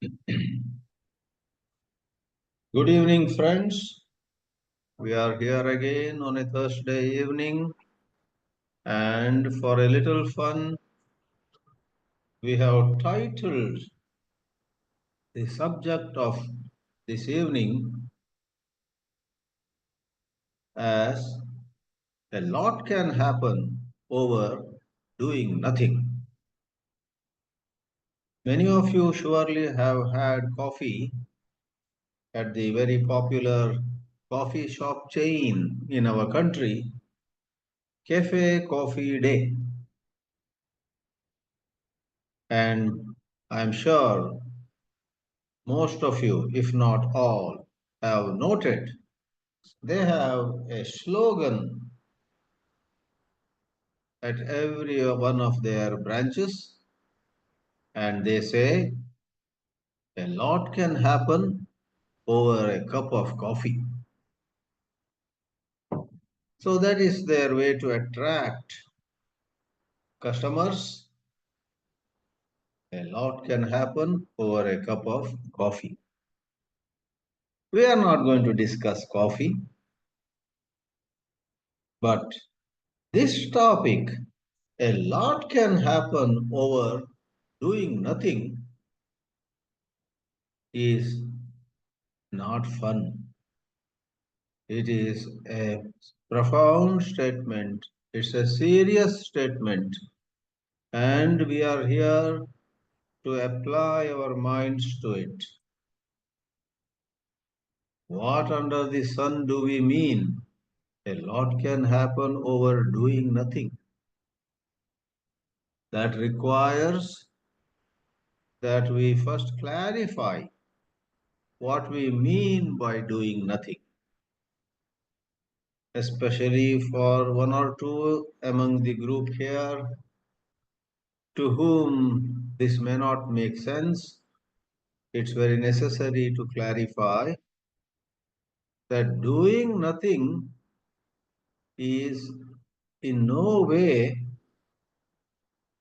Good evening, friends. We are here again on a Thursday evening, and for a little fun, we have titled the subject of this evening as "A Lot Can Happen Over Doing Nothing." Many of you surely have had coffee at the very popular coffee shop chain in our country, Cafe Coffee Day. And I'm sure most of you, if not all, have noted they have a slogan at every one of their branches, and they say, "A lot can happen over a cup of coffee." So that is their way to attract customers. A lot can happen over a cup of coffee. We are not going to discuss coffee, but this topic, a lot can happen over doing nothing, is not fun. It is a profound statement. It's a serious statement. And we are here to apply our minds to it. What under the sun do we mean? A lot can happen over doing nothing. That requires that we first clarify what we mean by doing nothing, especially for one or two among the group here to whom this may not make sense. It's very necessary to clarify that doing nothing is in no way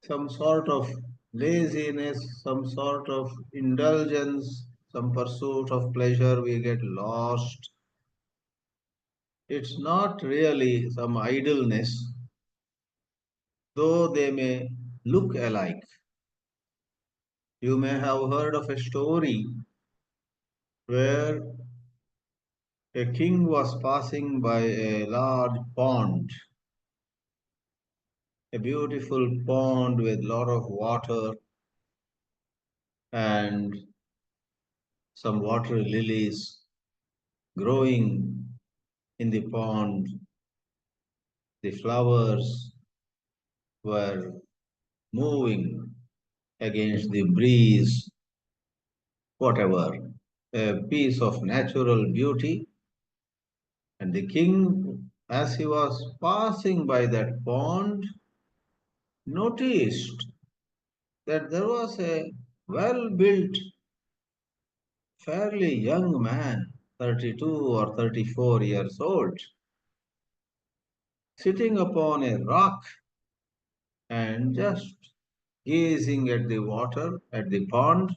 some sort of laziness, some sort of indulgence, some pursuit of pleasure we get lost. It's not really some idleness, though they may look alike. You may have heard of a story where a king was passing by a large pond, a beautiful pond with a lot of water and some water lilies growing in the pond. The flowers were moving against the breeze, whatever, a piece of natural beauty. And the king, as he was passing by that pond, noticed that there was a well built, fairly young man, 32 or 34 years old, sitting upon a rock and just gazing at the water, at the pond,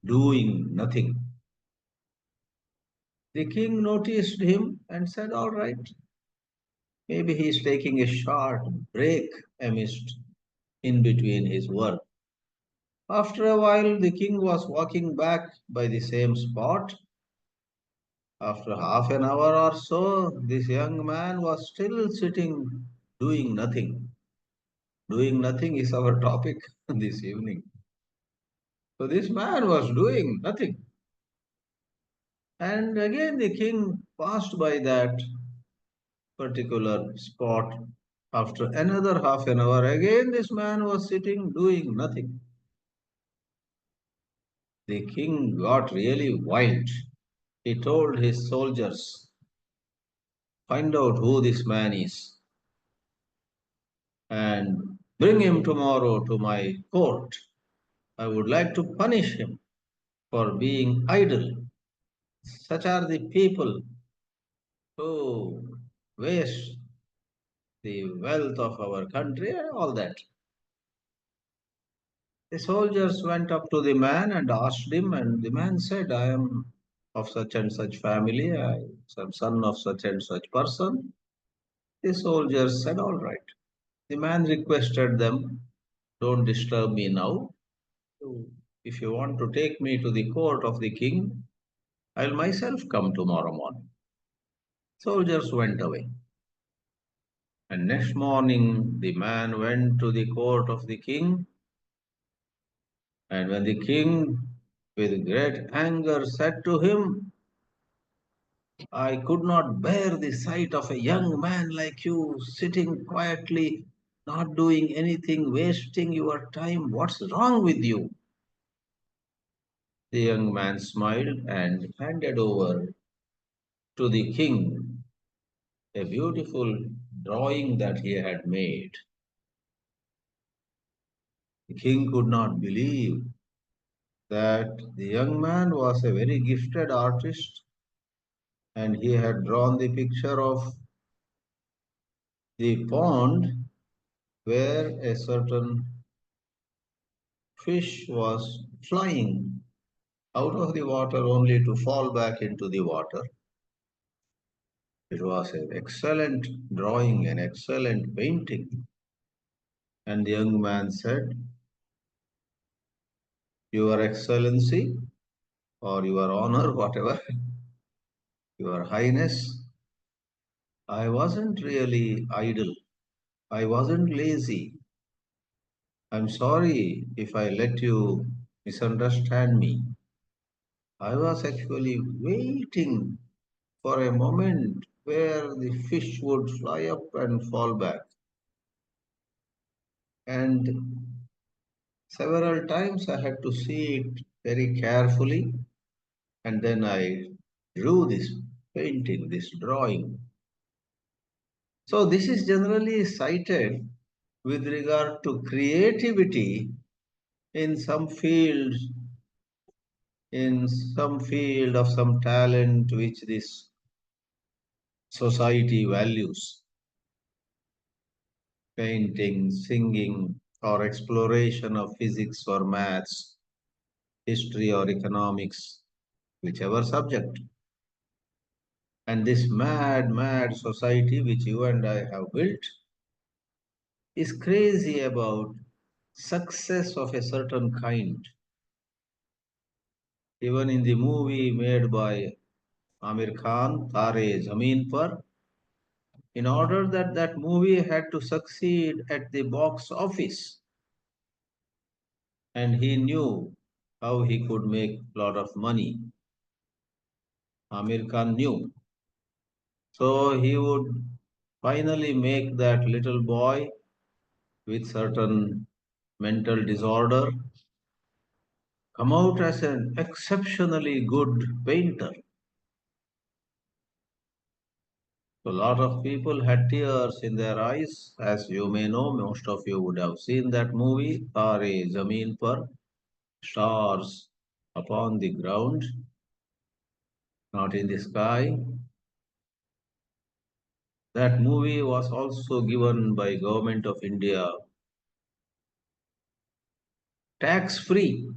doing nothing. The king noticed him and said, "All right, maybe he's taking a short break amidst in between his work." After a while, the king was walking back by the same spot. After half an hour or so, this young man was still sitting, doing nothing. Doing nothing is our topic this evening. So this man was doing nothing. And again, the king passed by that particular spot. After another half an hour, again, this man was sitting, doing nothing. The king got really wild. He told his soldiers, "Find out who this man is and bring him tomorrow to my court. I would like to punish him for being idle. Such are the people who waste the wealth of our country and all that." The soldiers went up to the man and asked him, and the man said, I am of such and such family, I am son of such and such person. The soldiers said, all right. The man requested them, don't disturb me now. If you want to take me to the court of the king, I'll myself come tomorrow morning. Soldiers went away. And next morning, the man went to the court of the king. And when the king, with great anger, said to him, I could not bear the sight of a young man like you sitting quietly, not doing anything, wasting your time. What's wrong with you? The young man smiled and handed over to the king a beautiful drawing that he had made. The king could not believe that the young man was a very gifted artist and he had drawn the picture of the pond where a certain fish was flying out of the water only to fall back into the water. It was an excellent drawing, an excellent painting. And the young man said, Your Excellency, or Your Honor, whatever, Your Highness, I wasn't really idle. I wasn't lazy. I'm sorry if I let you misunderstand me. I was actually waiting for a moment where the fish would fly up and fall back. And several times I had to see it very carefully, and then I drew this painting, this drawing. So, this is generally cited with regard to creativity in some fields, in some field of some talent which this society values, painting, singing, or exploration of physics or maths, history or economics, whichever subject. And this mad, mad society which you and I have built is crazy about success of a certain kind. Even in the movie made by Amir Khan, Tare Zameen Par, in order that that movie had to succeed at the box office, and he knew how he could make a lot of money. Amir Khan knew. So he would finally make that little boy with certain mental disorder come out as an exceptionally good painter. So a lot of people had tears in their eyes. As you may know, most of you would have seen that movie, Tare Zameen Par, stars upon the ground, not in the sky. That movie was also given by Government of India tax free.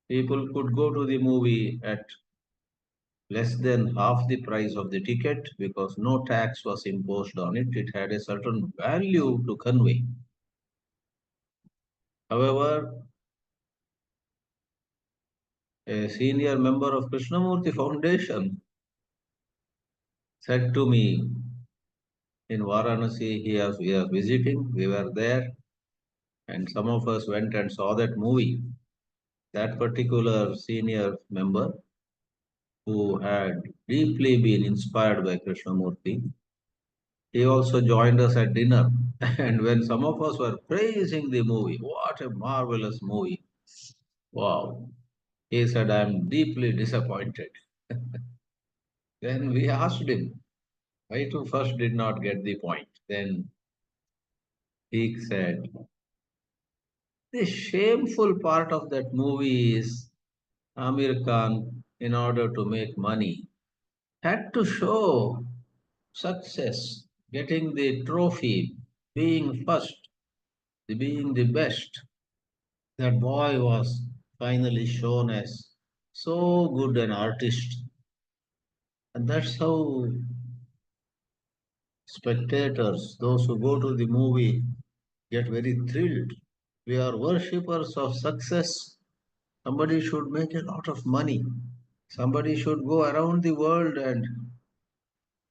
People could go to the movie at less than half the price of the ticket because no tax was imposed on it. It had a certain value to convey. However, a senior member of Krishnamurti Foundation said to me in Varanasi, we are visiting, we were there, and some of us went and saw that movie. That particular senior member who had deeply been inspired by Krishnamurti, he also joined us at dinner. And when some of us were praising the movie, what a marvelous movie! Wow. He said, I'm deeply disappointed. Then we asked him, why to first did not get the point? Then he said, the shameful part of that movie is Amir Khan, in order to make money, had to show success, getting the trophy, being first, being the best. That boy was finally shown as so good an artist. And that's how spectators, those who go to the movie, get very thrilled. We are worshippers of success. Somebody should make a lot of money. Somebody should go around the world, and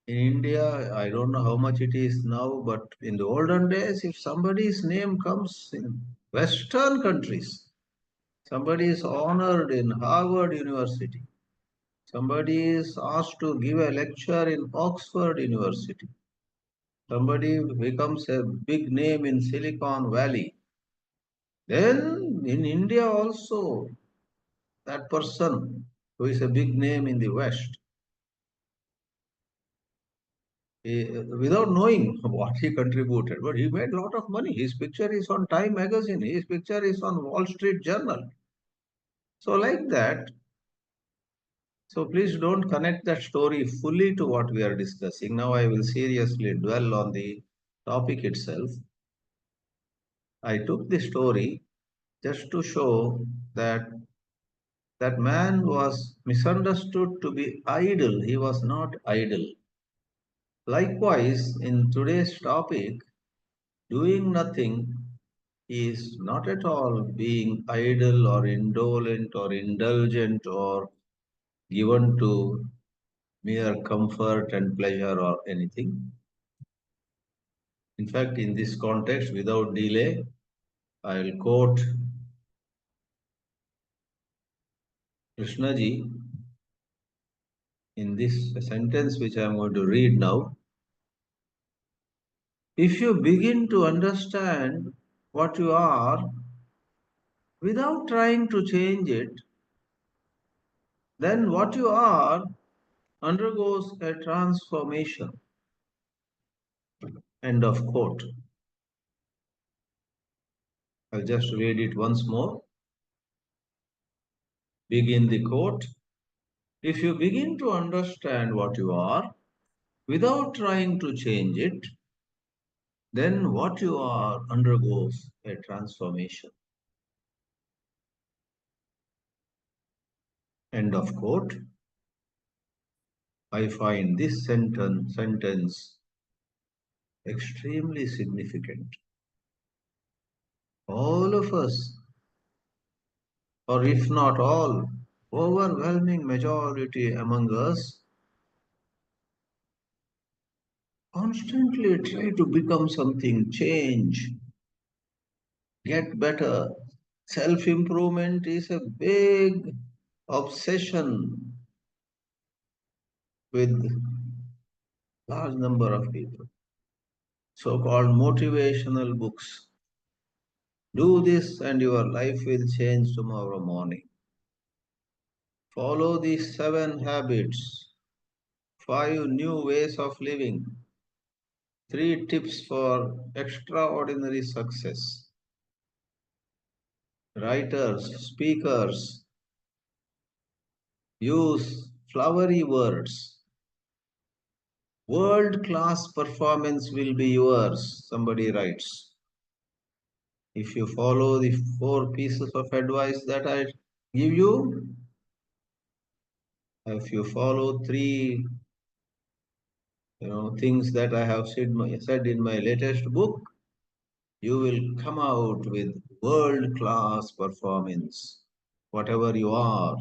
in India, I don't know how much it is now, but in the olden days, if somebody's name comes in Western countries, somebody is honored in Harvard University, somebody is asked to give a lecture in Oxford University, somebody becomes a big name in Silicon Valley, then in India also, that person who is a big name in the West, without knowing what he contributed, but he made a lot of money. His picture is on Time magazine, his picture is on Wall Street Journal. So, like that, so please don't connect that story fully to what we are discussing. Now, I will seriously dwell on the topic itself. I took the story just to show that that man was misunderstood to be idle. He was not idle. Likewise, in today's topic, doing nothing is not at all being idle or indolent or indulgent or given to mere comfort and pleasure or anything. In fact, in this context, without delay, I'll quote Krishnaji in this sentence which I'm going to read now. If you begin to understand what you are without trying to change it, then what you are undergoes a transformation. End of quote. I'll just read it once more. Begin the quote. If you begin to understand what you are without trying to change it, then what you are undergoes a transformation. End of quote. I find this sentence extremely significant. All of us, or if not all, overwhelming majority among us constantly try to become something, change, get better. Self improvement is a big obsession with large number of people. So called motivational books. Do this and your life will change tomorrow morning. Follow these 7 habits, 5 new ways of living, 3 tips for extraordinary success. Writers, speakers use flowery words. World class performance will be yours, somebody writes. If you follow the 4 pieces of advice that I give you, if you follow 3 things that I have said in my latest book, you will come out with world class performance. Whatever you are,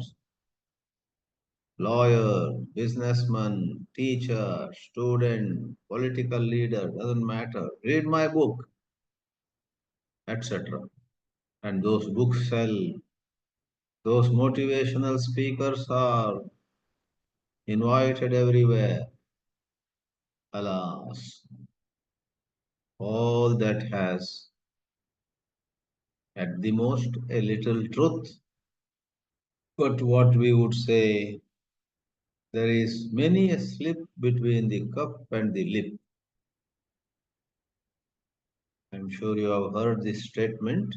lawyer, businessman, teacher, student, political leader, doesn't matter. Read my book, etc. And those books sell. Those motivational speakers are invited everywhere. Alas, all that has at the most a little truth. But what we would say, there is many a slip between the cup and the lip. I'm sure you have heard this statement.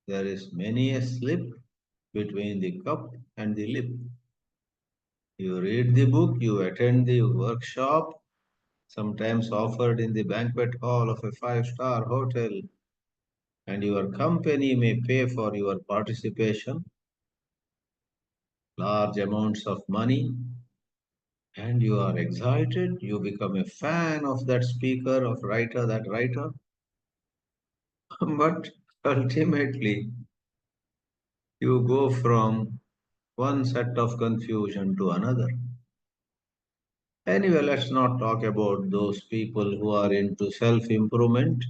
There is many a slip between the cup and the lip. You read the book, you attend the workshop, sometimes offered in the banquet hall of a 5-star hotel. and your company may pay for your participation, large amounts of money, and you are excited, you become a fan of that speaker, of writer, that writer, but ultimately you go from one set of confusion to another. Anyway, let's not talk about those people who are into self improvement.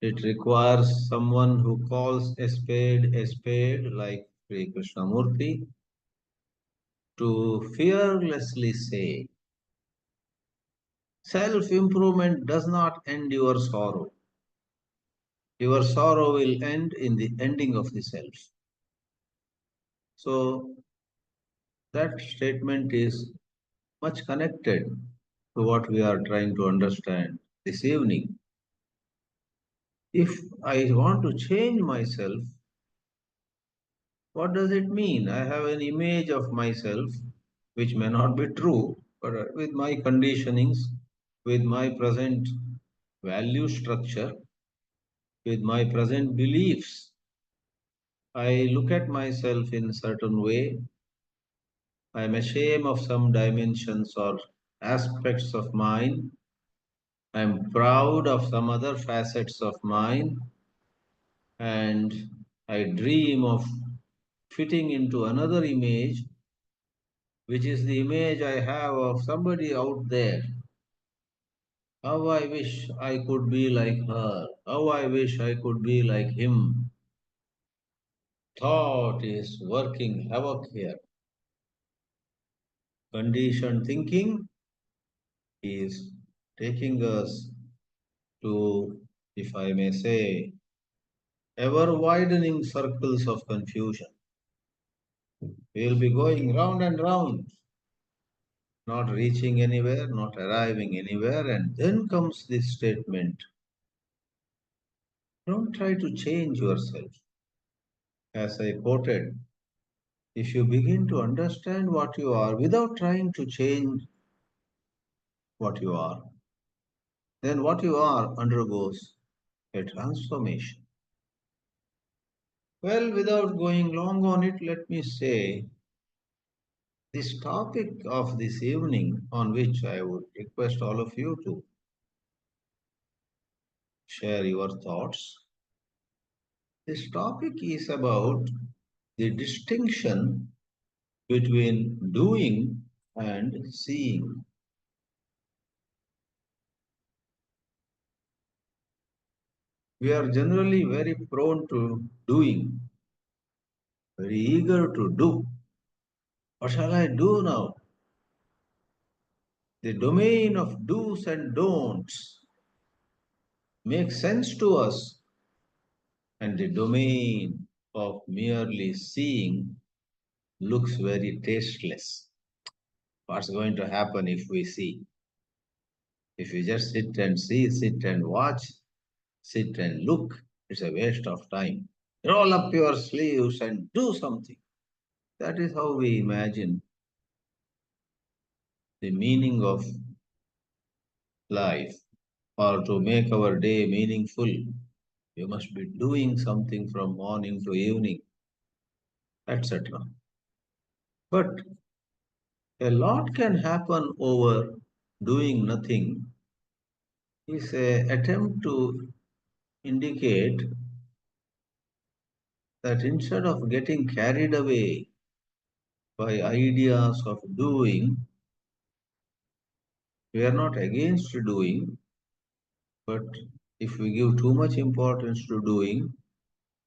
It requires someone who calls a spade, like Sri Krishnamurti, to fearlessly say, self improvement does not end your sorrow. Your sorrow will end in the ending of the self. So, that statement is much connected to what we are trying to understand this evening. If I want to change myself, what does it mean? I have an image of myself which may not be true, but with my conditionings, with my present value structure, with my present beliefs, I look at myself in a certain way. I am ashamed of some dimensions or aspects of mine. I am proud of some other facets of mine, and I dream of fitting into another image, which is the image I have of somebody out there. How I wish I could be like her. How I wish I could be like him. Thought is working havoc here. Conditioned thinking is taking us to, if I may say, ever widening circles of confusion. We'll be going round and round, not reaching anywhere, not arriving anywhere, and then comes this statement: don't try to change yourself. As I quoted, if you begin to understand what you are without trying to change what you are, then what you are undergoes a transformation. Well, without going long on it, let me say this topic of this evening, on which I would request all of you to share your thoughts. This topic is about the distinction between doing and seeing. We are generally very prone to doing, very eager to do. What shall I do now? The domain of do's and don'ts makes sense to us, and the domain of merely seeing looks very tasteless. What's going to happen if we see? If you just sit and see, sit and watch, sit and look, it's a waste of time. Roll up your sleeves and do something. That is how we imagine the meaning of life. Or to make our day meaningful, you must be doing something from morning to evening, etc. But a lot can happen over doing nothing is an attempt to indicate that instead of getting carried away by ideas of doing, we are not against doing, but if we give too much importance to doing,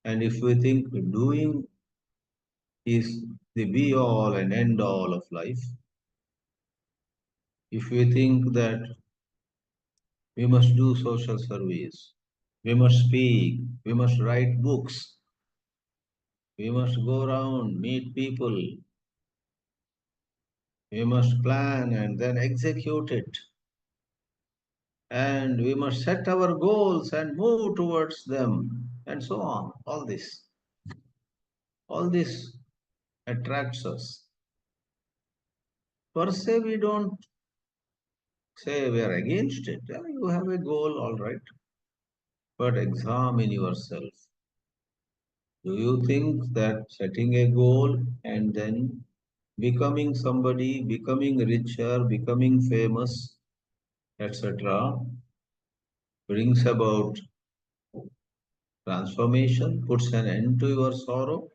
and if we think doing is the be all and end all of life, if we think that we must do social service, we must speak, we must write books, we must go around, meet people, we must plan and then execute it, and we must set our goals and move towards them, and so on. All this attracts us. Per se, we don't say we are against it. Yeah, you have a goal, all right. But examine yourself. Do you think that setting a goal and then becoming somebody, becoming richer, becoming famous, etc., brings about transformation, puts an end to your sorrow?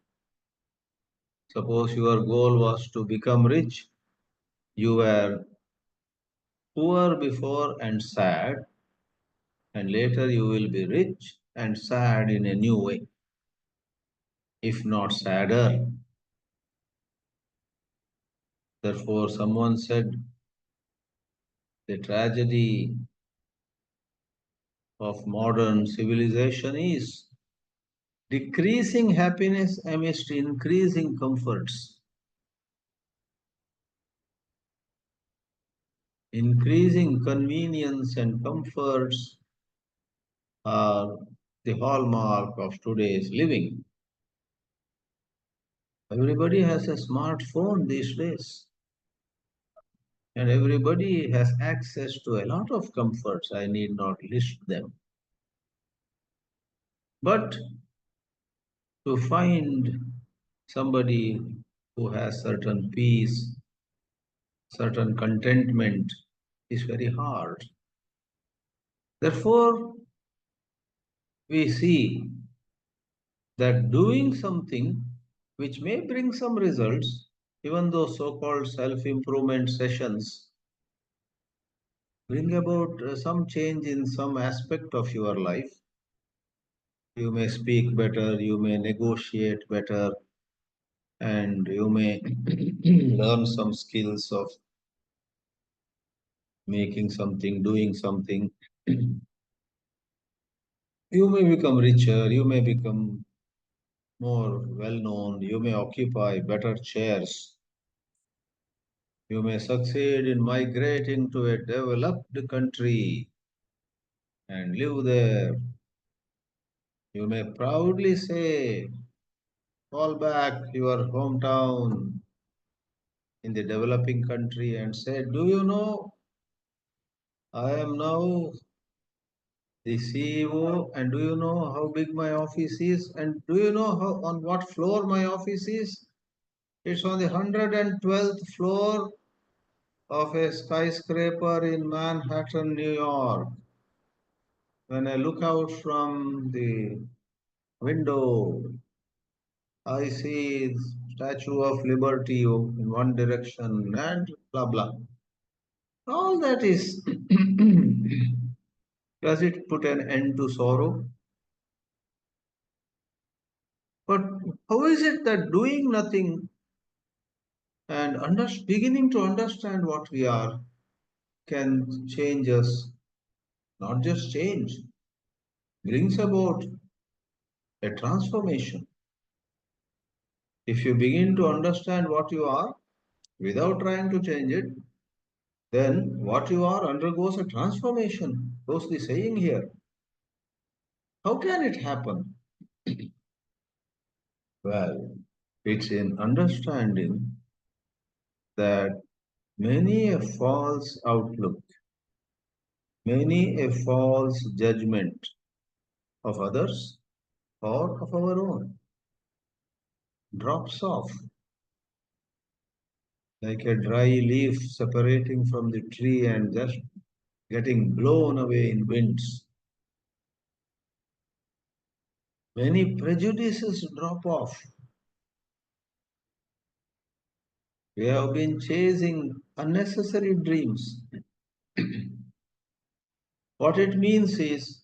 Suppose your goal was to become rich, you were poor before and sad, and later you will be rich and sad in a new way, if not sadder. Therefore, someone said the tragedy of modern civilization is decreasing happiness amidst increasing comforts. Increasing convenience and comforts are the hallmark of today's living. Everybody has a smartphone these days, and everybody has access to a lot of comforts. I need not list them. But to find somebody who has certain peace, certain contentment is very hard. Therefore, we see that doing something which may bring some results, even though so called self improvement sessions bring about some change in some aspect of your life. You may speak better, you may negotiate better, and you may learn some skills of making something, doing something. You may become richer, you may become more well known, you may occupy better chairs, you may succeed in migrating to a developed country and live there. You may proudly say, call back your hometown in the developing country and say, do you know, I am now the CEO, and do you know how big my office is? And do you know how on what floor my office is? It's on the 112th floor of a skyscraper in Manhattan, New York. When I look out from the window, I see Statue of Liberty in one direction and blah blah. All that is does it put an end to sorrow? But how is it that doing nothing and beginning to understand what we are can change us? Not just change, brings about a transformation. If you begin to understand what you are without trying to change it, then what you are undergoes a transformation. Goes the saying here. How can it happen? Well, it's in understanding that many a false outlook, many a false judgment of others or of our own drops off like a dry leaf separating from the tree and just getting blown away in winds. Many prejudices drop off. We have been chasing unnecessary dreams. What it means is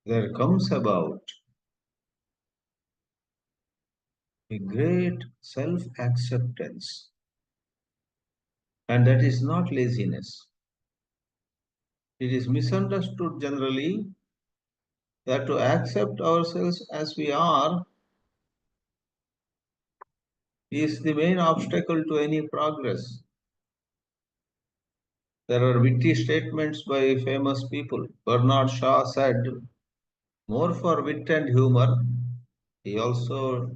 there comes about a great self acceptance, and that is not laziness. It is misunderstood generally that to accept ourselves as we are is the main obstacle to any progress. There are witty statements by famous people. Bernard Shaw said, more for wit and humor. He also,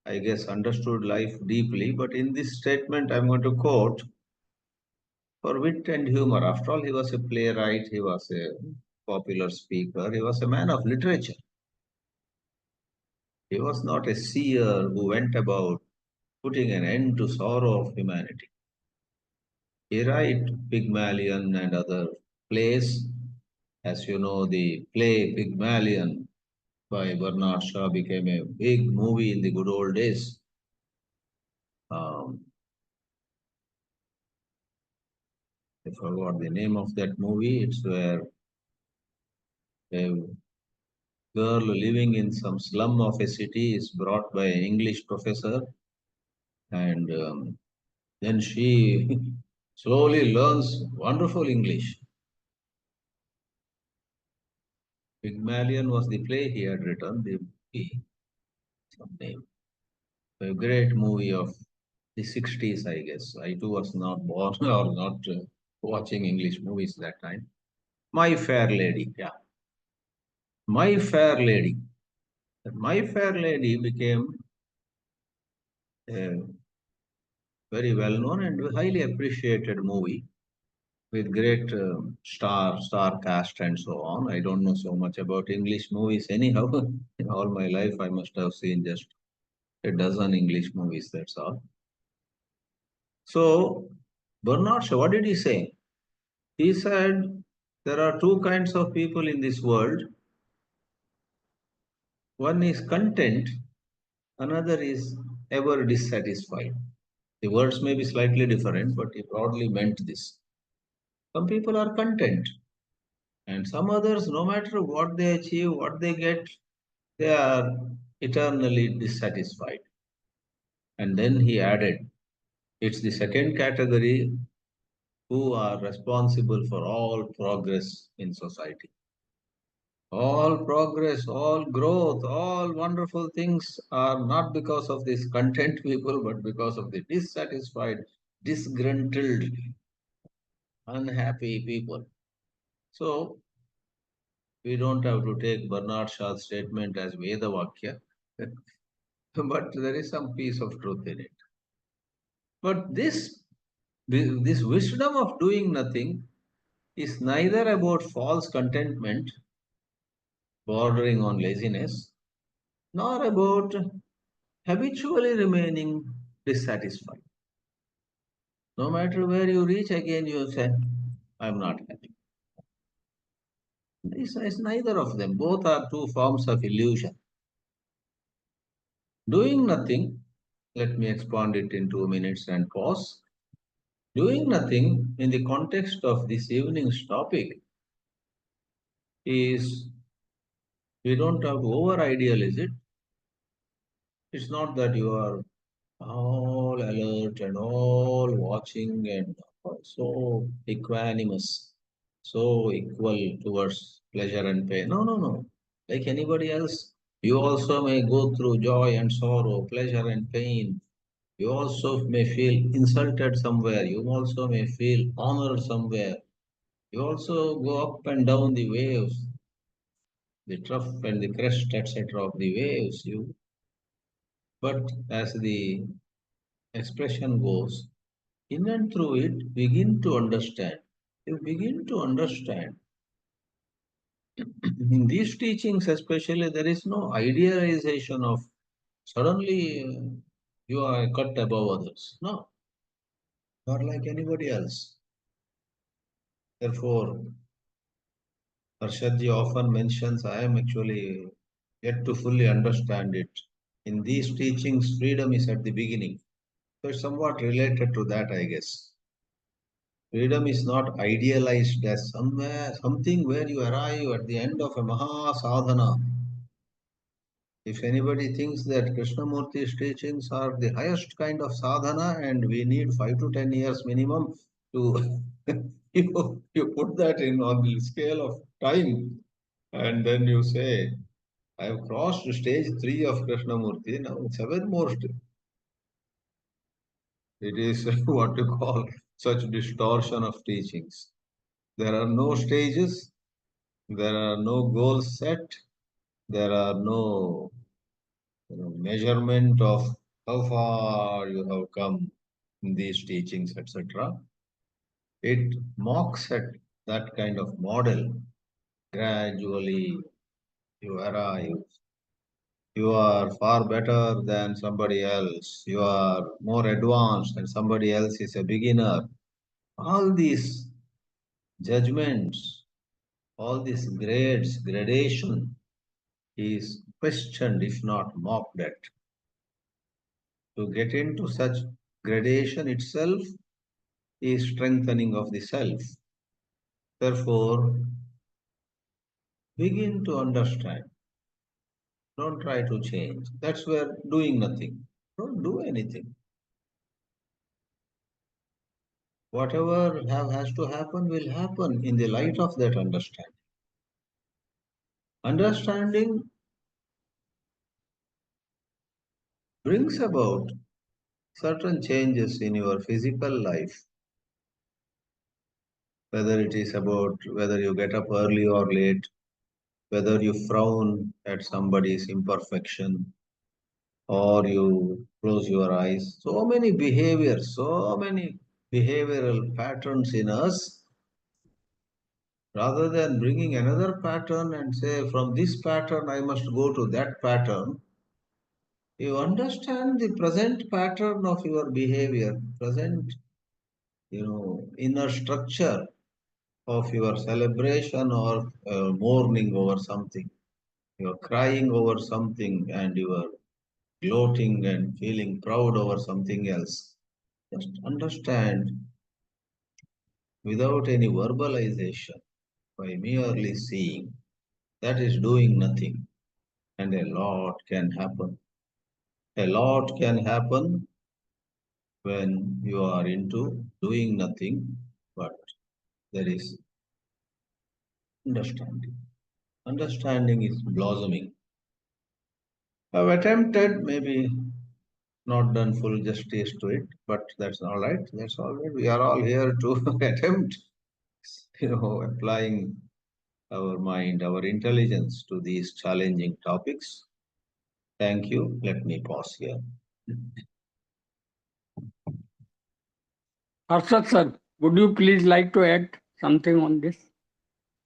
I guess, understood life deeply. But in this statement, I'm going to quote, for wit and humor. After all, he was a playwright, he was a popular speaker, he was a man of literature. He was not a seer who went about putting an end to sorrow of humanity. He wrote Pygmalion and other plays. As you know, the play Pygmalion by Bernard Shaw became a big movie in the good old days. Um, I forgot the name of that movie. It's where a girl living in some slum of a city is brought by an English professor, and then she slowly learns wonderful English. Pygmalion was the play he had written, the movie, some name. A great movie of the 60s, I guess. I too was not born or not watching English movies that time. My Fair Lady, yeah. My Fair Lady. My Fair Lady became a very well known and highly appreciated movie with great star cast and so on. I don't know so much about English movies anyhow. In all my life, I must have seen just a dozen English movies. That's all. So Bernard Shaw, what did he say? He said there are two kinds of people in this world. One is content, another is ever dissatisfied. The words may be slightly different, but he broadly meant this. Some people are content, and some others, no matter what they achieve, what they get, they are eternally dissatisfied. And then he added, it's the second category who are responsible for all progress in society. All progress, all growth, all wonderful things are not because of these content people, but because of the dissatisfied, disgruntled, unhappy people. So we don't have to take Bernard Shaw's statement as Vedavakya, but there is some piece of truth in it. But this wisdom of doing nothing is neither about false contentment bordering on laziness, nor about habitually remaining dissatisfied. No matter where you reach, again you say, I'm not happy. It's neither of them. Both are two forms of illusion. Doing nothing, let me expand it in 2 minutes and pause. Doing nothing in the context of this evening's topic is we don't have to over idealize it. It's not that you are all alert and all watching and so equanimous, so equal towards pleasure and pain. No, no, no. Like anybody else, you also may go through joy and sorrow, pleasure and pain. You also may feel insulted somewhere. You also may feel honored somewhere. You also go up and down the waves, the trough and the crest, etc. of the waves. But as the expression goes, in and through it, begin to understand. You begin to understand. In these teachings, especially, there is no idealization of suddenly you are cut above others. No, you are like anybody else. Therefore, Harshadji often mentions, I am actually yet to fully understand it. In these teachings, freedom is at the beginning. So it's somewhat related to that, I guess. Freedom is not idealized as somewhere, something where you arrive at the end of a Maha Sadhana. If anybody thinks that Krishnamurti's teachings are the highest kind of sadhana and we need 5 to 10 years minimum to you put that in on the scale of time and then you say, I have crossed stage 3 of Krishnamurti, now 7 more. It is what you call such distortion of teachings. There are no stages, there are no goals set, there are no measurement of how far you have come in these teachings, etc. It mocks at that kind of model. Gradually, you arrive. You are far better than somebody else. You are more advanced and somebody else is a beginner. All these judgments, all these grades, gradation is questioned, if not mocked at. To get into such gradation itself is strengthening of the self. Therefore, begin to understand. Don't try to change. That's where doing nothing. Don't do anything. Whatever has to happen will happen in the light of that understanding. Understanding brings about certain changes in your physical life, whether it is about whether you get up early or late, whether you frown at somebody's imperfection or you close your eyes. So many behaviors, so many behavioral patterns in us. Rather than bringing another pattern and say, from this pattern I must go to that pattern, you understand the present pattern of your behavior, present, inner structure of your celebration or mourning over something. You are crying over something and you are gloating and feeling proud over something else. Just understand without any verbalization, by merely seeing. That is doing nothing. And a lot can happen. A lot can happen when you are into doing nothing, but there is understanding. Understanding is blossoming. I've attempted, maybe not done full justice to it, but that's all right. That's all right. We are all here to attempt, applying our mind, our intelligence to these challenging topics. Thank you. Let me pause here. Harshad sir, would you please like to add something on this?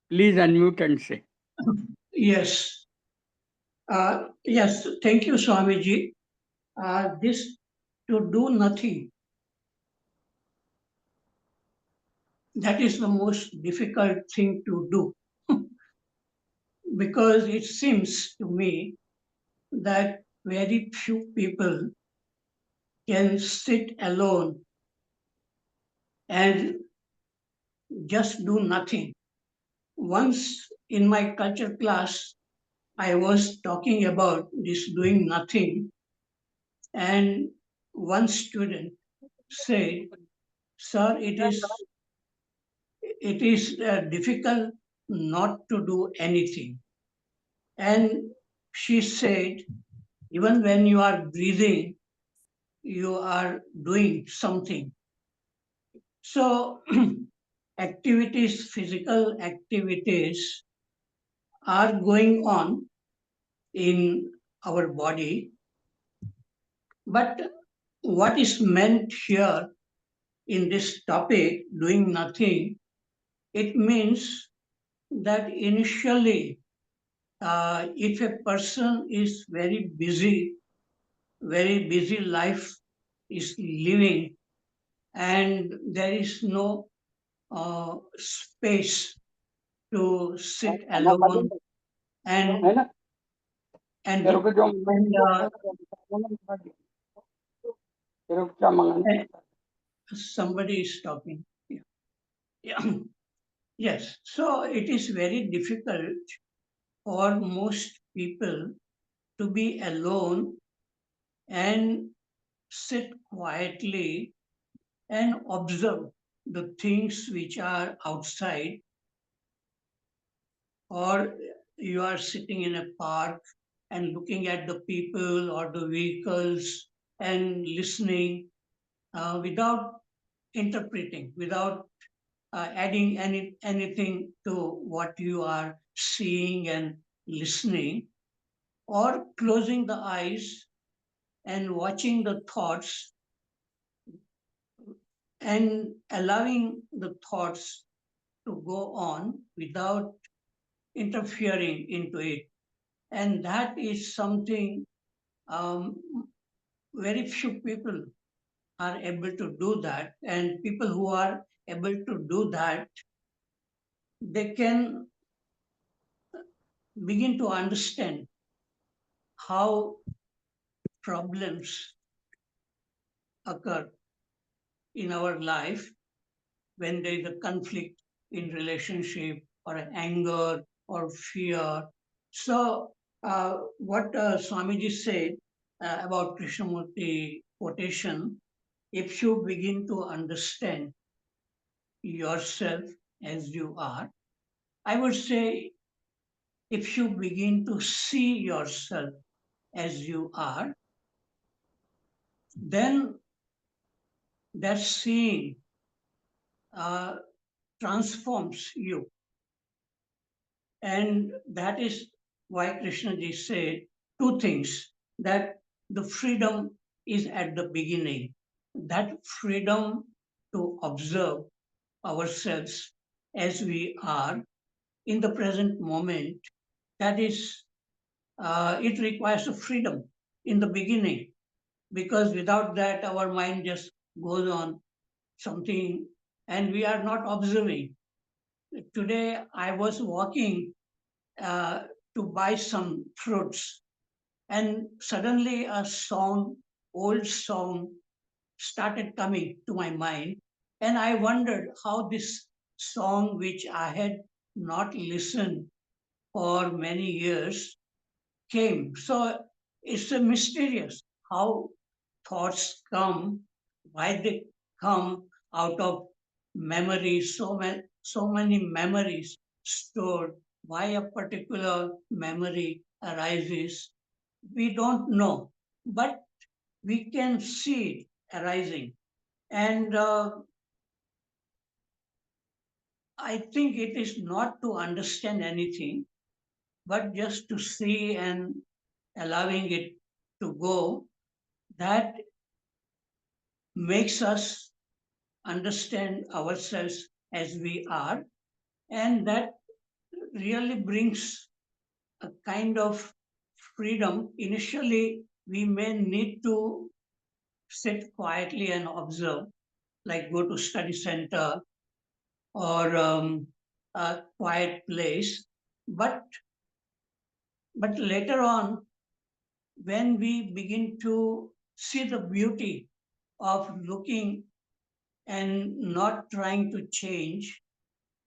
Please unmute and say. Yes. Yes. Thank you, Swamiji. This to do nothing, that is the most difficult thing to do because it seems to me that very few people can sit alone and just do nothing. Once in my culture class, I was talking about this doing nothing, and one student said, "Sir, it is difficult not to do anything." And she said, even when you are breathing, you are doing something. So, activities, physical activities are going on in our body. But what is meant here in this topic, doing nothing, it means that initially, if a person is very busy life is living, and there is no space to sit alone and and, and somebody is talking. Yeah. Yeah. Yes. So it is very difficult for most people to be alone and sit quietly and observe the things which are outside, or you are sitting in a park and looking at the people or the vehicles and listening without interpreting, without adding anything to what you are seeing and listening, or closing the eyes and watching the thoughts and allowing the thoughts to go on without interfering into it. And that is something um, very few people are able to do that. And people who are able to do that, they can begin to understand how problems occur in our life when there is a conflict in relationship or anger or fear. So, what Swamiji said about Krishnamurti quotation, if you begin to understand yourself as you are, I would say if you begin to see yourself as you are, then that seeing uh, transforms you. And that is why Krishna ji said two things, that the freedom is at the beginning. That freedom to observe ourselves as we are in the present moment, that is, it requires a freedom in the beginning, because without that, our mind just goes on something and we are not observing. Today, I was walking uh, to buy some fruits, and suddenly a song, old song, started coming to my mind, and I wondered how this song, which I had not listened for many years, came. So it's a mysterious how thoughts come, why they come out of memories, so many memories stored, why a particular memory arises. We don't know, but we can see it arising. And I think it is not to understand anything, but just to see and allowing it to go, that makes us understand ourselves as we are, and that really brings a kind of freedom. Initially, we may need to sit quietly and observe, like go to study center or a quiet place. But later on, when we begin to see the beauty of looking and not trying to change,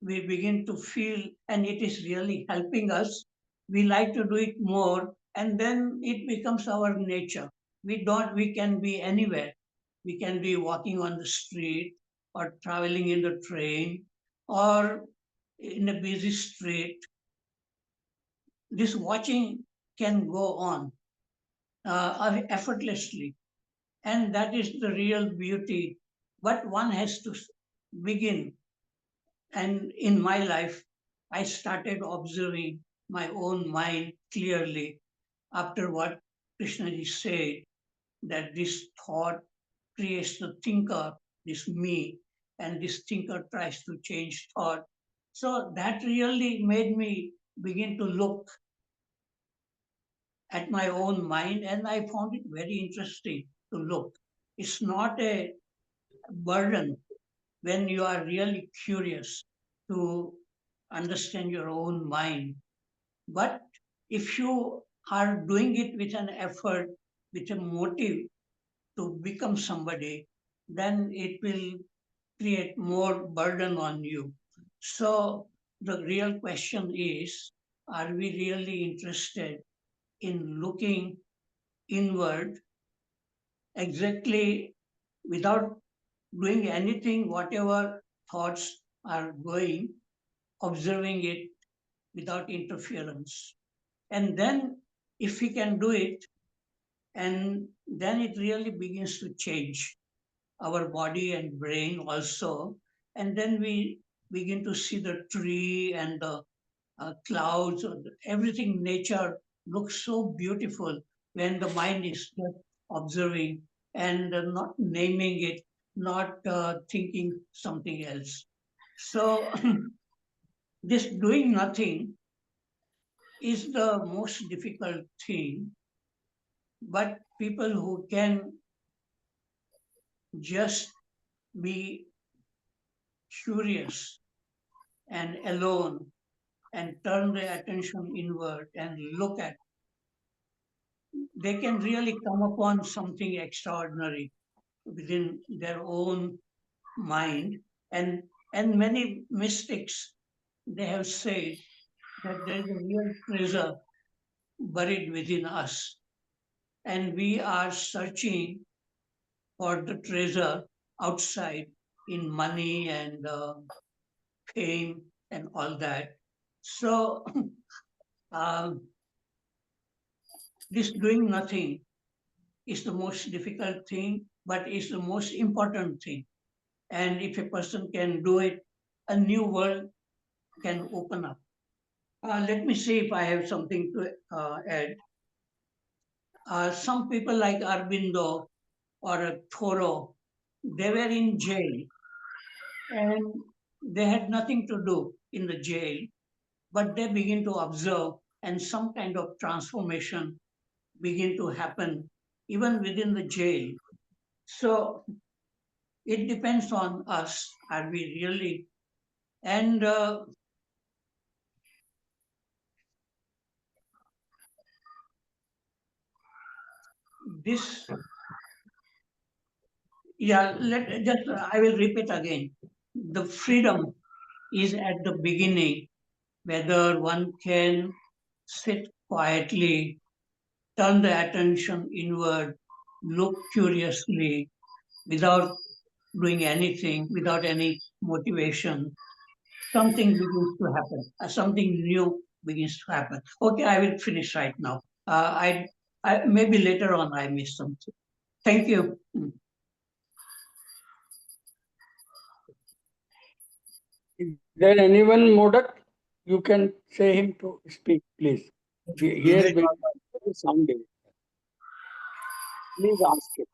we begin to feel, and it is really helping us. We like to do it more, and then it becomes our nature. We can be anywhere. We can be walking on the street or traveling in the train or in a busy street. This watching can go on effortlessly, and that is the real beauty. But one has to begin. And in my life, I started observing my own mind clearly after what Krishnaji said, that this thought creates the thinker, this me, and this thinker tries to change thought. So that really made me begin to look at my own mind, and I found it very interesting to look. It's not a burden when you are really curious to understand your own mind. But if you are doing it with an effort, with a motive to become somebody, then it will create more burden on you. So the real question is, are we really interested in looking inward exactly without doing anything, whatever thoughts are going, observing it without interference. And then, if we can do it, and then it really begins to change our body and brain also. And then we begin to see the tree and the clouds, or everything, nature looks so beautiful when the mind is just observing and not naming it, not thinking something else. So this doing nothing is the most difficult thing, but people who can just be curious and alone and turn their attention inward and look at, they can really come upon something extraordinary within their own mind. And many mystics, they have said that there is a real treasure buried within us, and we are searching for the treasure outside in money and fame and all that. So um, this doing nothing is the most difficult thing, but is the most important thing. And if a person can do it, a new world can open up. Let me see if I have something to add. Some people like Arbindo or Thoreau, they were in jail and they had nothing to do in the jail, but they begin to observe and some kind of transformation begin to happen even within the jail. So it depends on us. Are we really? And this, yeah, I will repeat again. The freedom is at the beginning, whether one can sit quietly, turn the attention inward, look curiously, without doing anything, without any motivation, something begins to happen. Something new begins to happen. Okay, I will finish right now. I maybe later on I missed something. Thank you. Is there anyone, Modak? You can say him to speak, please. He has Dinesh been Waghmare. very sounding. Please ask him.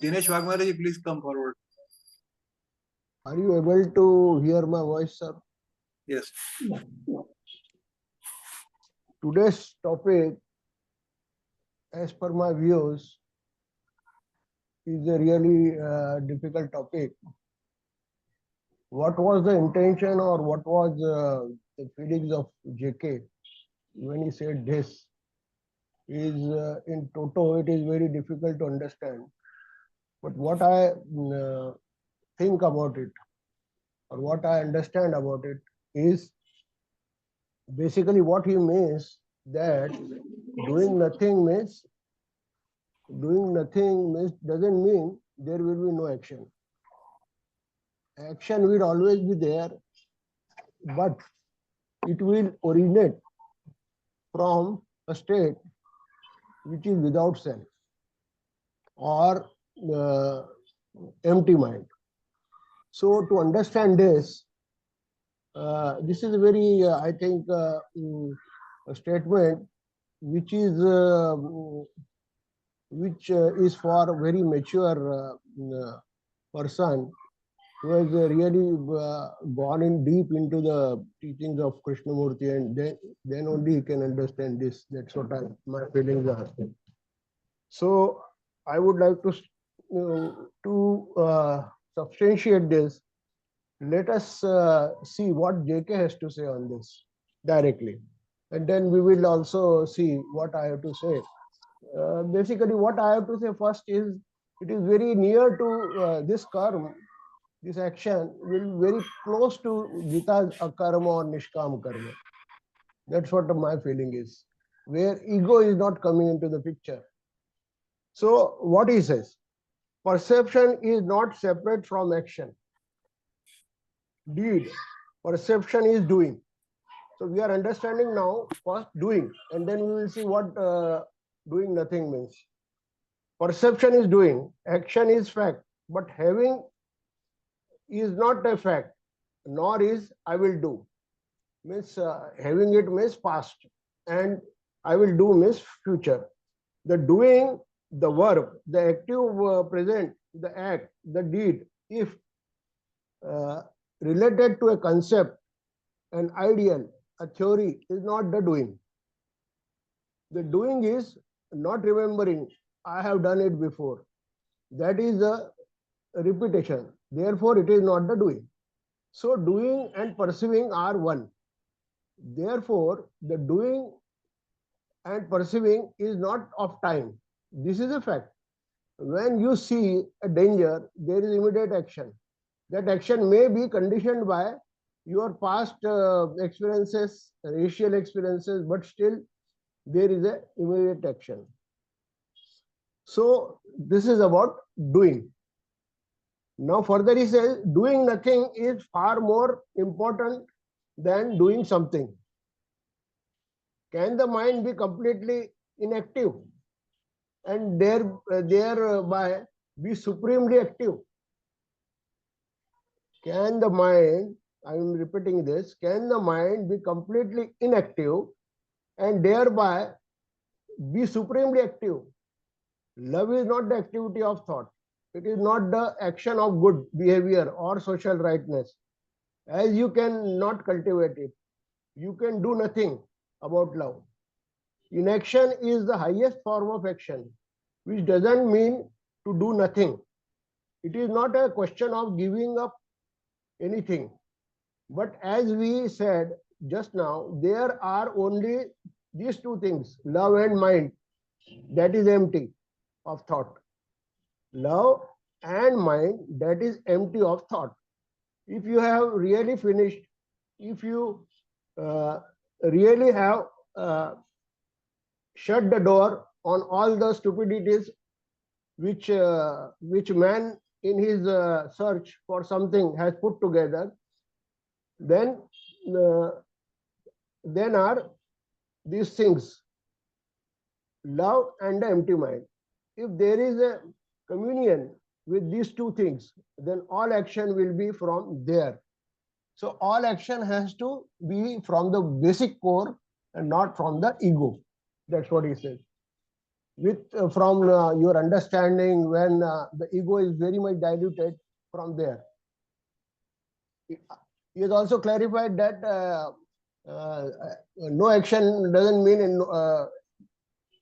Dinesh Waghmare, ji, please come forward. Are you able to hear my voice, sir? Yes. Yeah, yeah. Today's topic, as per my views, is a really difficult topic. What was the intention or what was the feelings of JK when he said this is in toto, it is very difficult to understand. But what I think about it or what I understand about it is basically what he means that doing nothing doesn't mean there will be no action. Action will always be there, but it will originate from a state which is without self or empty mind. So to understand this, this is a very, I think, a statement which is for a very mature person who has really gone in deep into the teachings of Krishnamurti, and then only he can understand this. That's what my feelings are. So I would like to substantiate this. Let us see what JK has to say on this directly, and then we will also see what I have to say. Basically, what I have to say first is it is very near to this karma. This action will very close to Gita's akarma or nishkam karma. That's what my feeling is, where ego is not coming into the picture. So what he says, perception is not separate from action. Deed, perception is doing. So we are understanding now first doing, and then we will see what doing nothing means. Perception is doing, action is fact, but having is not a fact, nor is I will do. Means having it means past, and I will do means future. The doing the verb, the active present, the act, the deed, if uh, related to a concept, an ideal, a theory, is not the doing. The doing is not remembering, I have done it before. That is a repetition. Therefore, it is not the doing. So, doing and perceiving are one. Therefore, the doing and perceiving is not of time. This is a fact. When you see a danger, there is immediate action. That action may be conditioned by your past experiences, racial experiences, but still there is a immediate action. So this is about doing. Now further he says, doing nothing is far more important than doing something. Can the mind be completely inactive and thereby be supremely active? Can the mind, I am repeating this, can the mind be completely inactive and thereby be supremely active? Love is not the activity of thought. It is not the action of good behavior or social rightness. As you cannot cultivate it, you can do nothing about love. Inaction is the highest form of action, which doesn't mean to do nothing. It is not a question of giving up anything. But as we said just now, there are only these two things, love and mind, that is empty of thought. Love and mind, that is empty of thought. If you have really finished, if you really have shut the door on all the stupidities which man in his search for something has put together, then uh, then are these things, love and the empty mind. If there is a communion with these two things, then all action will be from there. So all action has to be from the basic core and not from the ego. That's what he says. With from your understanding, when the ego is very much diluted, from there. He has also clarified that no action doesn't mean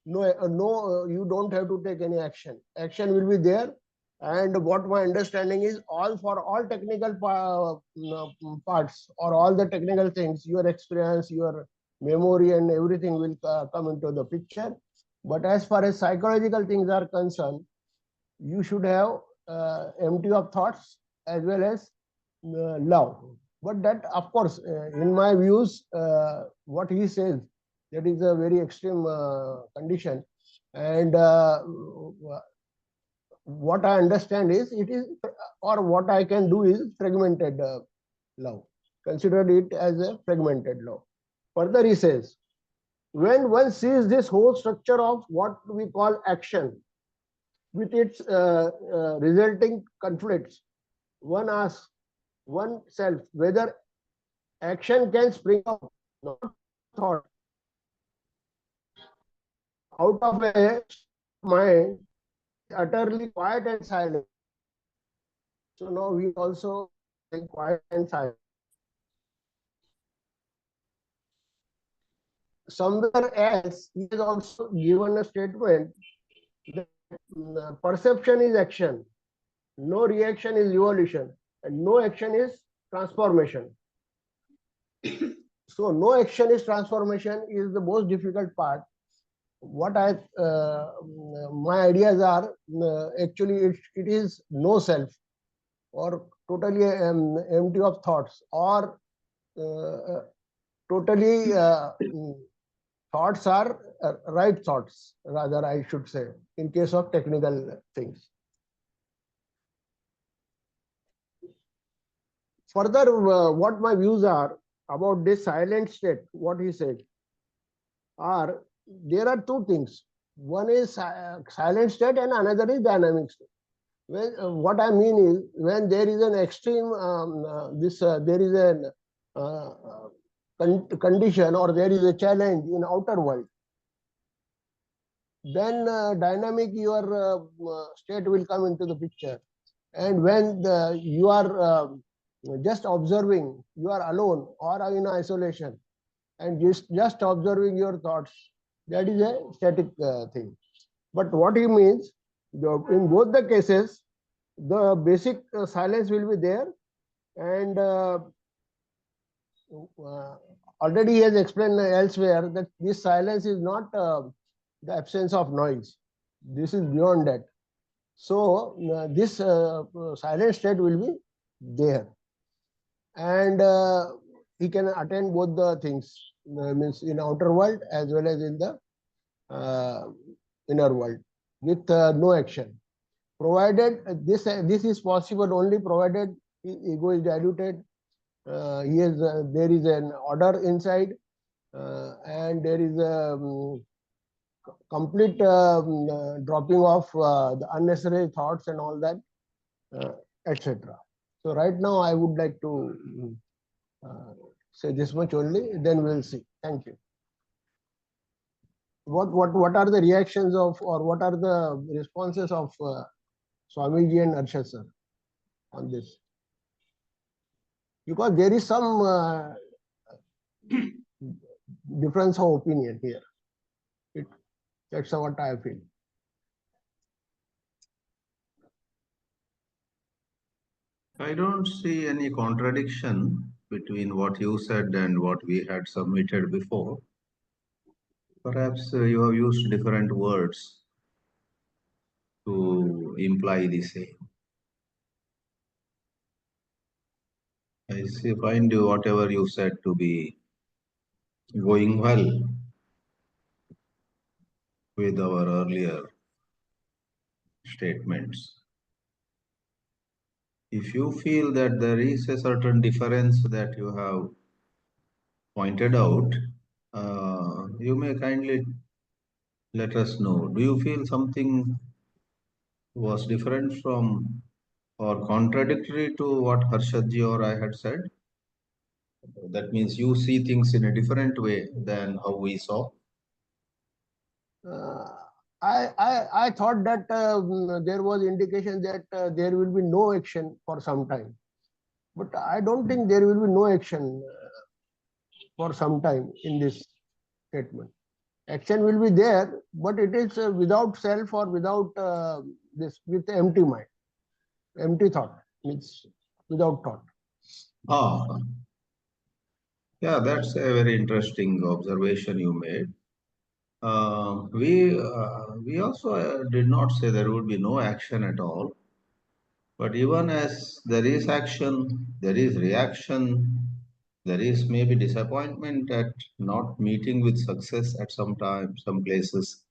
you don't have to take any action. Action will be there. And what my understanding is, for all technical parts or all the technical things, your experience, your memory and everything will come into the picture. But as far as psychological things are concerned, you should have empty of thoughts as well as love. But that, of course, in my views, what he says, that is a very extreme condition. And what I understand is, it is, or what I can do is fragmented love. Consider it as a fragmented love. Further, he says, when one sees this whole structure of what we call action, with its resulting conflicts, one asks oneself whether action can spring out, not thought, out of a mind utterly quiet and silent. So now we also quiet and silent. Somewhere else, he has also given a statement that perception is action, no reaction is evolution, and no action is transformation. So no action is transformation is the most difficult part. What my ideas are, actually it is no self, or totally empty of thoughts, or totally thoughts are right thoughts, rather I should say, in case of technical things. Further, what my views are about this silent state, what he said, are there are two things. One is silent state and another is dynamic state. What I mean is, when there is an extreme, there is an condition, or there is a challenge in outer world, then dynamic your state will come into the picture. And when you are just observing, you are alone or in isolation, and just observing your thoughts, that is a static thing. But what he means, in both the cases, the basic silence will be there, and already he has explained elsewhere that this silence is not the absence of noise. This is beyond that. So this silent state will be there, and he can attain both the things, means in outer world as well as in the uh, inner world, with no action. Provided this is possible only provided ego is diluted. He has there is an order inside, and there is a complete dropping off the unnecessary thoughts and all that, etc. So right now I would like to say this much only, then we'll see. Thank you. What are the reactions of, or what are the responses of Swamiji and Harshad sir on this? Because there is some difference of opinion here. That's what I feel. I don't see any contradiction between what you said and what we had submitted before. Perhaps you have used different words to imply the same. Find whatever you said to be going well with our earlier statements. If you feel that there is a certain difference that you have pointed out, you may kindly let us know. Do you feel something was different from or contradictory to what Harshadji or I had said? That means you see things in a different way than how we saw. Uh, I thought that there was indication that there will be no action for some time, but I don't think there will be no action for some time in this statement. Action will be there, but it is without self or without this, with empty mind, empty thought, means without thought. Ah, yeah, that's a very interesting observation you made. We also did not say there would be no action at all. But even as there is action, there is reaction, there is maybe disappointment at not meeting with success at some time, some places.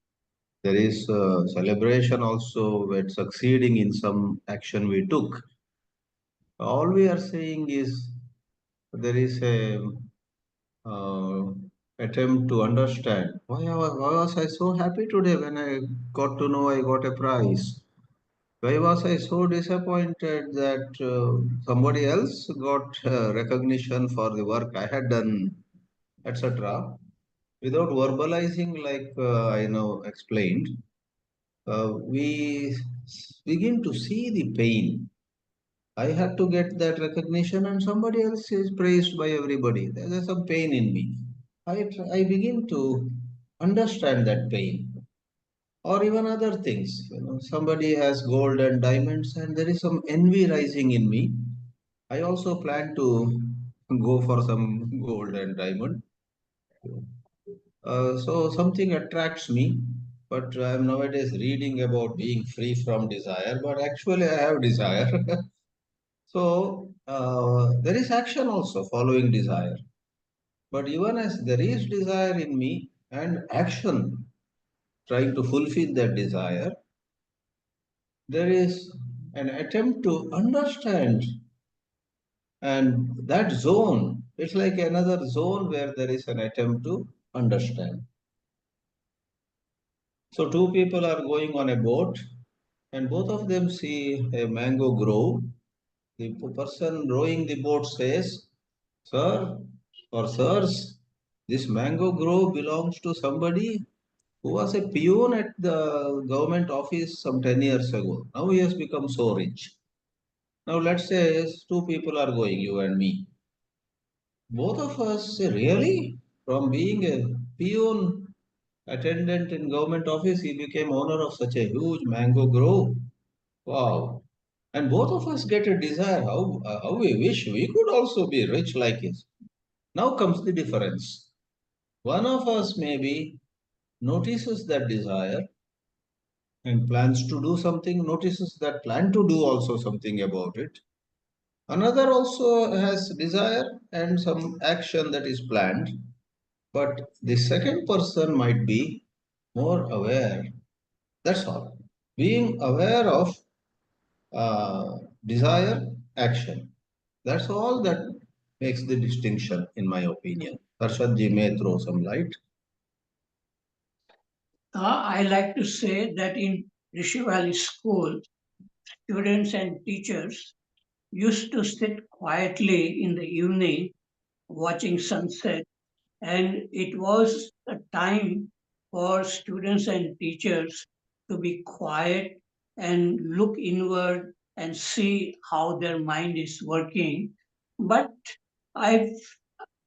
There is celebration also at succeeding in some action we took. All we are saying is there is a uh, attempt to understand why was I so happy today when I got to know I got a prize? Why was I so disappointed that somebody else got recognition for the work I had done, etc. Without verbalizing, like I now explained, we begin to see the pain. I had to get that recognition, and somebody else is praised by everybody. There's some pain in me. I begin to understand that pain. Or even other things. Somebody has gold and diamonds, and there is some envy rising in me. I also plan to go for some gold and diamond. So something attracts me, but I'm nowadays reading about being free from desire, but actually I have desire. So there is action also following desire. But even as there is desire in me and action trying to fulfill that desire, there is an attempt to understand, and that zone, it's like another zone where there is an attempt to understand. So two people are going on a boat, and both of them see a mango grove. The person rowing the boat says, sir or sirs, this mango grove belongs to somebody who was a peon at the government office some 10 years ago. Now he has become so rich. Now let's say two people are going, you and me. Both of us say, really? From being a peon attendant in government office, he became owner of such a huge mango grove. Wow. And both of us get a desire. How we wish we could also be rich like his. Now comes the difference. One of us maybe notices that desire and plans to do something, notices that plan to do also something about it. Another also has desire and some action that is planned, but the second person might be more aware. That's all. Being aware of desire, action. That's all that makes the distinction, in my opinion. Harshad ji may throw some light. I like to say that in Rishi Valley School, students and teachers used to sit quietly in the evening watching sunset, and it was a time for students and teachers to be quiet and look inward and see how their mind is working. But I,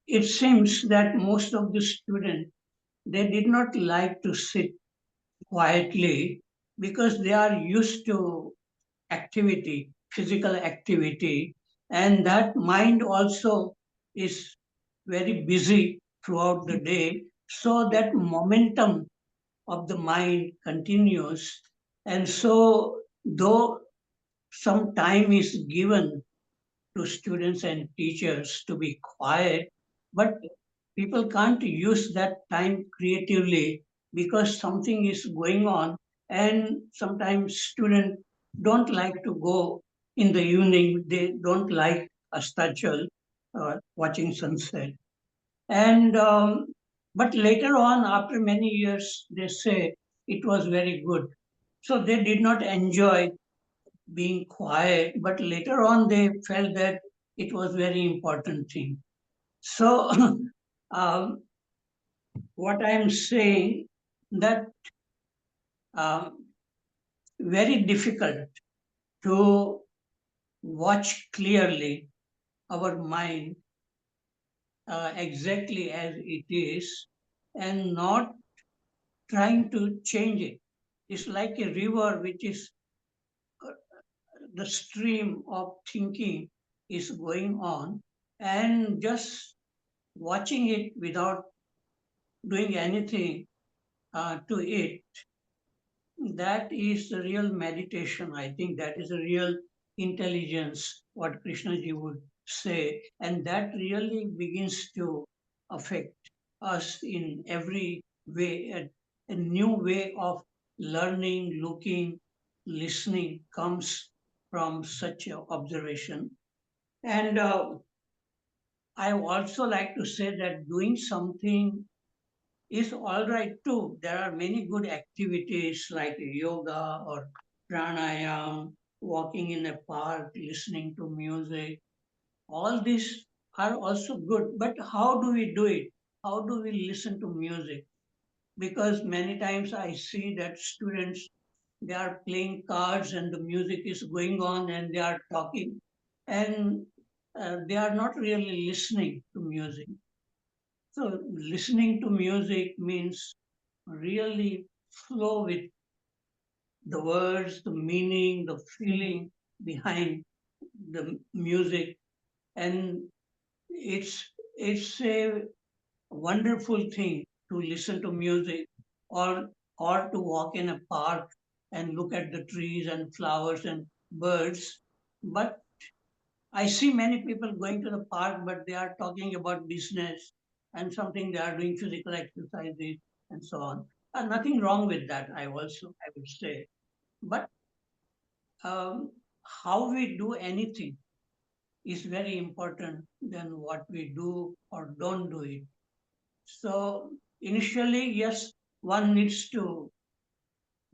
it seems that most of the students, they did not like to sit quietly because they are used to activity, physical activity, and that mind also is very busy throughout the day. So that momentum of the mind continues. And so, though some time is given to students and teachers to be quiet, but people can't use that time creatively because something is going on, and sometimes students don't like to go in the evening. They don't like Astachal, watching sunset. And but later on, after many years, they say it was very good. So they did not enjoy being quiet, but later on they felt that it was very important thing. So um, what I am saying that um, very difficult to watch clearly our mind exactly as it is and not trying to change it. It's like a river which is the stream of thinking is going on, and just watching it without doing anything to it, that is the real meditation. I think that is a real intelligence, what Krishnaji would say, and that really begins to affect us in every way. A new way of learning, looking, listening comes from such an observation. And I also like to say that doing something is all right too. There are many good activities like yoga or pranayam, walking in a park, listening to music. All these are also good. But how do we do it? How do we listen to music? Because many times I see that students, they are playing cards and the music is going on and they are talking, and they are not really listening to music. So listening to music means really flow with the words, the meaning, the feeling behind the music, and it's a wonderful thing to listen to music, or to walk in a park and look at the trees and flowers and birds. But I see many people going to the park, but they are talking about business and something, they are doing physical exercises and so on. Nothing wrong with that, I would say. But um, how we do anything is very important than what we do or don't do it. So initially, yes, one needs to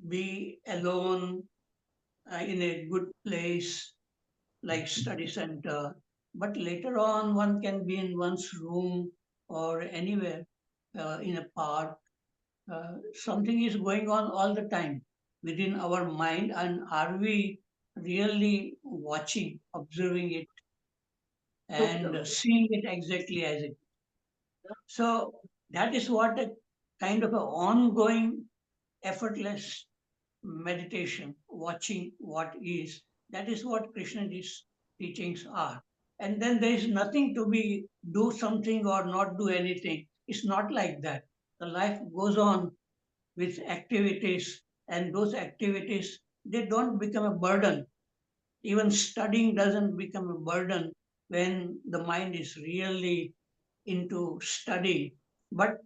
be alone in a good place like study center. But later on, one can be in one's room or anywhere in a park something is going on all the time within our mind, and are we really watching, observing it, and seeing it exactly as it? So that is what a kind of an ongoing, effortless meditation, watching what is. That is what Krishna's teachings are. And then there is nothing to be do something or not do anything. It's not like that. The life goes on with activities, and those activities, they don't become a burden. Even studying doesn't become a burden when the mind is really into study. But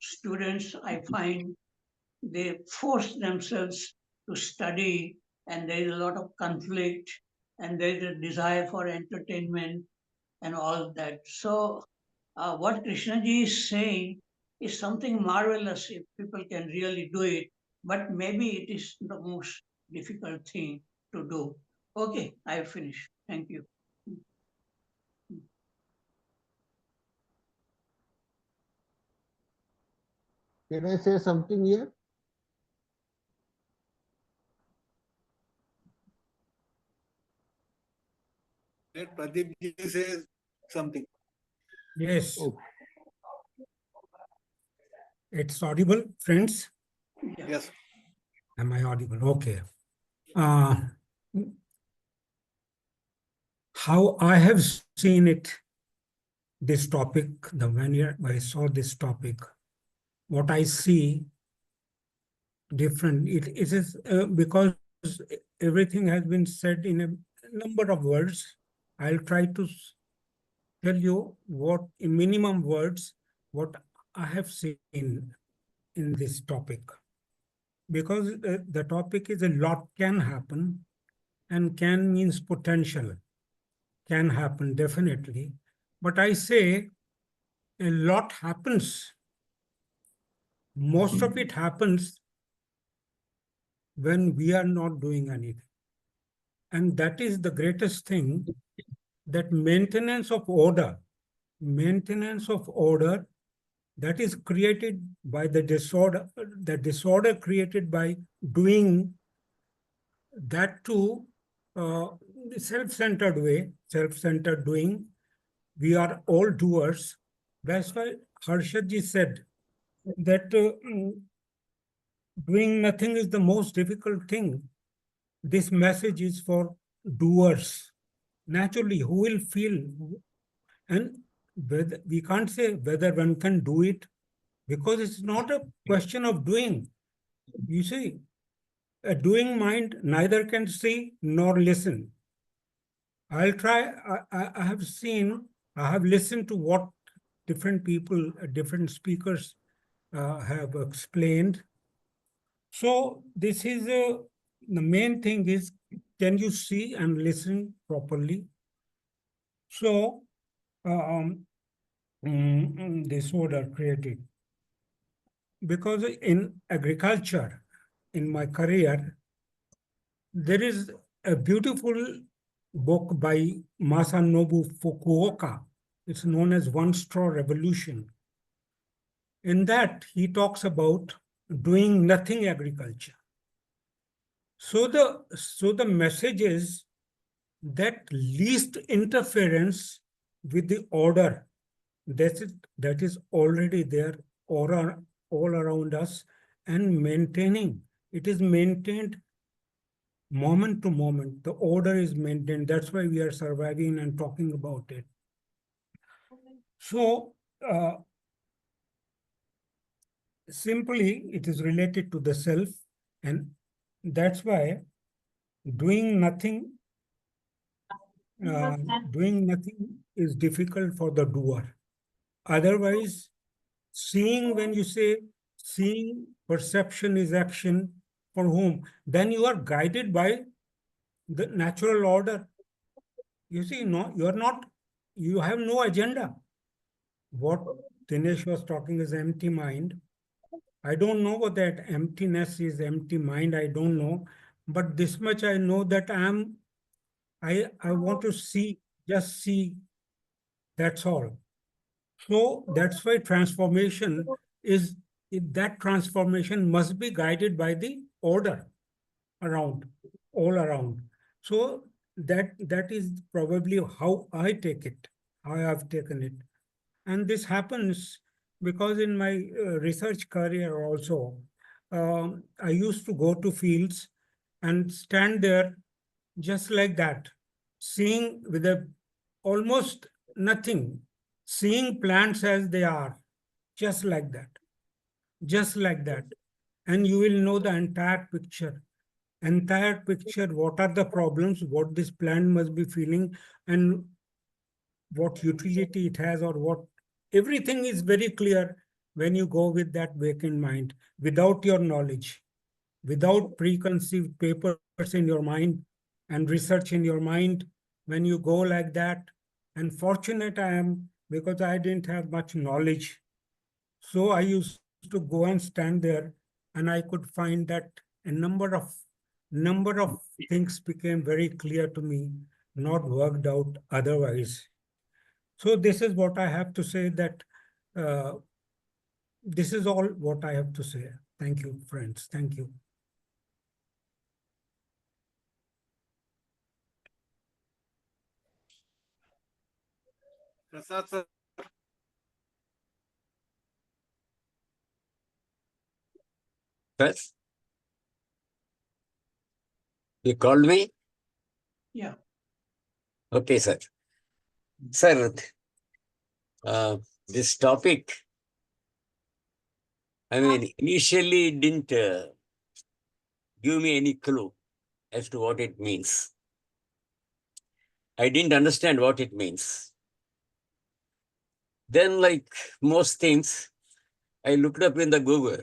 students, I find, they force themselves to study, and there is a lot of conflict, and there is a desire for entertainment and all that. So, what Krishnaji is saying is something marvelous if people can really do it, but maybe it is the most difficult thing to do. Okay, I have finished. Thank you. Can I say something here? Let Pradeep ji say something. Yes, Oh, it's audible, friends. Yeah. Yes. Am I audible? Okay. Uh, how I have seen it, this topic, when I saw this topic, what I see different. It is because everything has been said in a number of words. I'll try to tell you what, in minimum words, what I have seen in this topic. Because the topic is a lot can happen, and can means potential. Can happen, definitely. But I say a lot happens. Most of it happens when we are not doing anything. And that is the greatest thing, that maintenance of order that is created by the disorder created by doing that too, the self-centered doing. We are all doers. That's why Harshadji said that doing nothing is the most difficult thing. This message is for doers. Naturally, who will feel, and whether, we can't say whether one can do it, because it's not a question of doing. You see, a doing mind neither can see nor listen. I'll try. I have seen, I have listened to what different people, different speakers have explained. So this is the main thing is, can you see and listen properly? So disorder created. Because in agriculture, in my career, there is a beautiful book by Masanobu Fukuoka. It's known as One Straw Revolution. In that, he talks about doing nothing agriculture. So the message is that least interference with the order that is already there all around us, and maintaining. It is maintained moment to moment. The order is maintained. That's why we are surviving and talking about it. So simply, it is related to the self, and that's why doing nothing doing nothing is difficult for the doer. Otherwise, seeing, when you say seeing, perception is action, for whom? Then you are guided by the natural order. You see, no, you are not, you have no agenda. What Dinesh was talking is empty mind. I don't know what that emptiness is, empty mind, I don't know. But this much I know, that I want to see, just see, that's all. So that's why transformation is that transformation must be guided by the order around, all around. So that is probably how I take it, how I have taken it. And this happens because in my research career also, I used to go to fields and stand there just like that, seeing with a almost nothing, seeing plants as they are, just like that, just like that. And you will know the entire picture, what are the problems, what this plant must be feeling, and what utility it has, or what, everything is very clear when you go with that vacant mind, without your knowledge, without preconceived papers in your mind and research in your mind. When you go like that, and fortunate I am, because I didn't have much knowledge, so I used to go and stand there, and I could find that a number of things became very clear to me, not worked out otherwise. So this is what I have to say, that uh, this is all what I have to say. Thank you, friends. Thank you. Prasad sir, Yes, you called me? Yeah. Okay, sir. Sir, this topic, I mean, initially it didn't give me any clue as to what it means. I didn't understand what it means. Then, like most things, I looked up in the Google,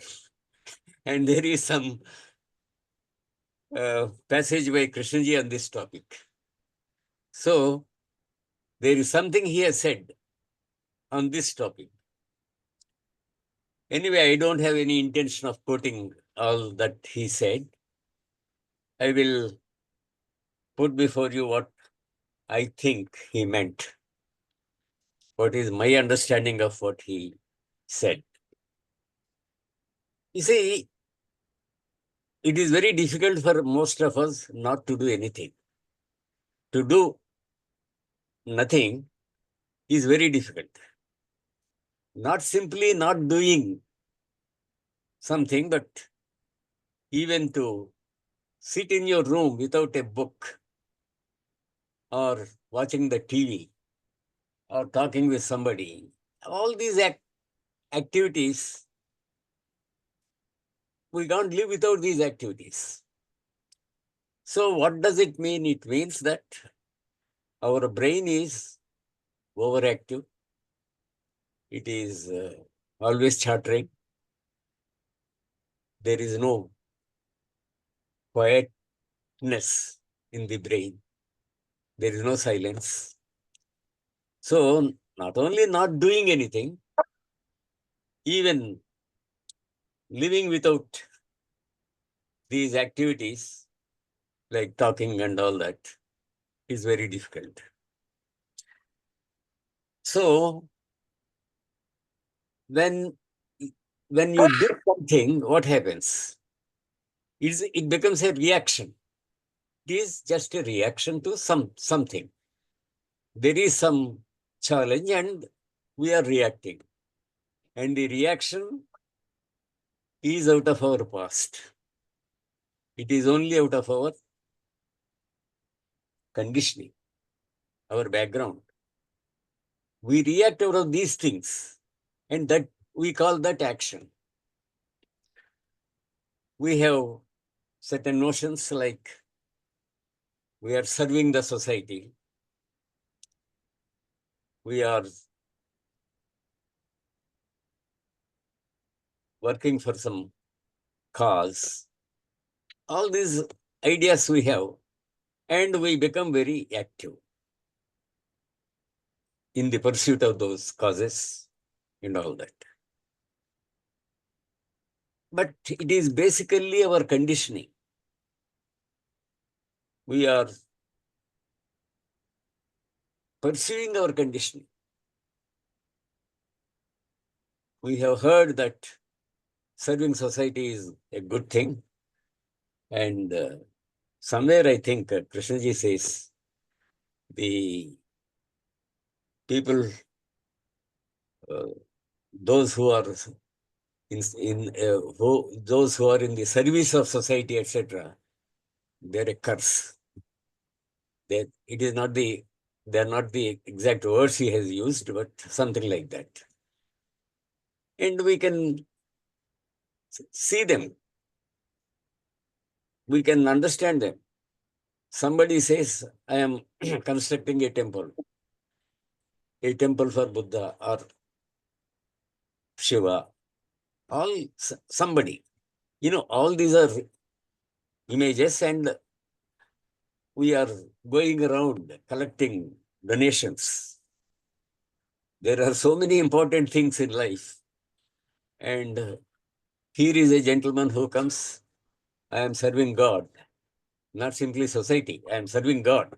and there is some passage by Krishnanji on this topic. So, there is something he has said on this topic. Anyway, I don't have any intention of quoting all that he said. I will put before you what I think he meant, what is my understanding of what he said. You see, it is very difficult for most of us not to do anything. To do nothing is very difficult. Not simply not doing something, but even to sit in your room without a book, or watching the TV, or talking with somebody. All these activities, we can't live without these activities. So what does it mean? It means that our brain is overactive. It is always chattering. There is no quietness in the brain. There is no silence. So not only not doing anything, even living without these activities, like talking and all that, is very difficult. So when you do something, what happens? It becomes a reaction. It is just a reaction to something. There is some challenge and we are reacting. And the reaction is out of our past. It is only out of our conditioning, our background. We react out of these things, and that we call that action. We have certain notions like we are serving the society. We are working for some cause. All these ideas we have, and we become very active in the pursuit of those causes and all that. But it is basically our conditioning. We are pursuing our conditioning. We have heard that serving society is a good thing. And somewhere I think Krishnaji says the people, those who are those who are in the service of society, etc., they're a curse. It is not they're not the exact words he has used, but something like that. And we can see them. We can understand them. Somebody says, I am constructing a temple for Buddha or Shiva, somebody. All these are images, and we are going around collecting donations. There are so many important things in life. And here is a gentleman who comes, I am serving God, not simply society. I am serving God.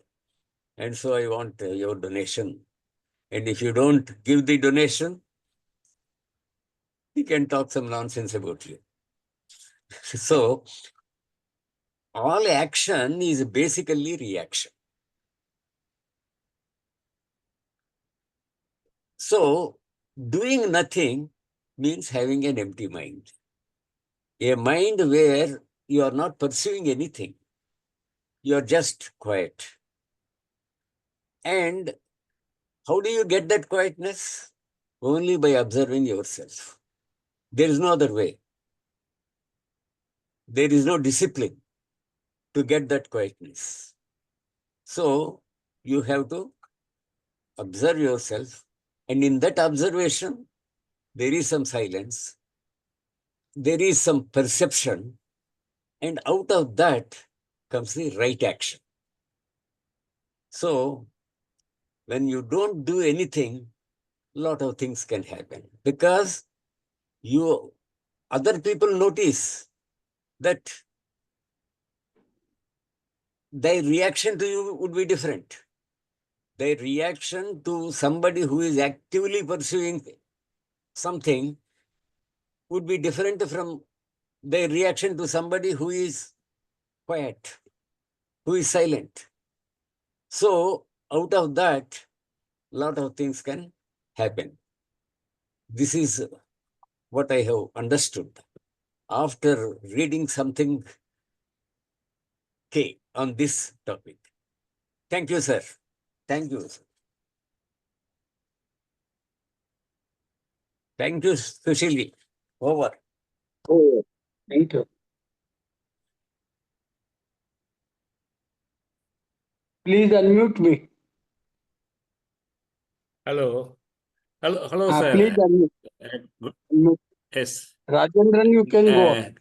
And so I want your donation. And if you don't give the donation, he can talk some nonsense about you. So all action is basically reaction. So doing nothing means having an empty mind. A mind where you are not pursuing anything. You are just quiet. And how do you get that quietness? Only by observing yourself. There is no other way. There is no discipline to get that quietness. So you have to observe yourself, and in that observation, there is some silence, there is some perception, and out of that comes the right action. So when you don't do anything, a lot of things can happen, because other people notice that their reaction to you would be different. Their reaction to somebody who is actively pursuing something would be different from their reaction to somebody who is quiet, who is silent. So out of that, a lot of things can happen. This is what I have understood after reading something on this topic. Thank you, sir. Thank you, sir. Thank you, Sushil. Over. Oh, thank you. Please unmute me. Hello. Hello, Please sir. unmute. Good. Unmute. Yes. Rajendran, you can go on.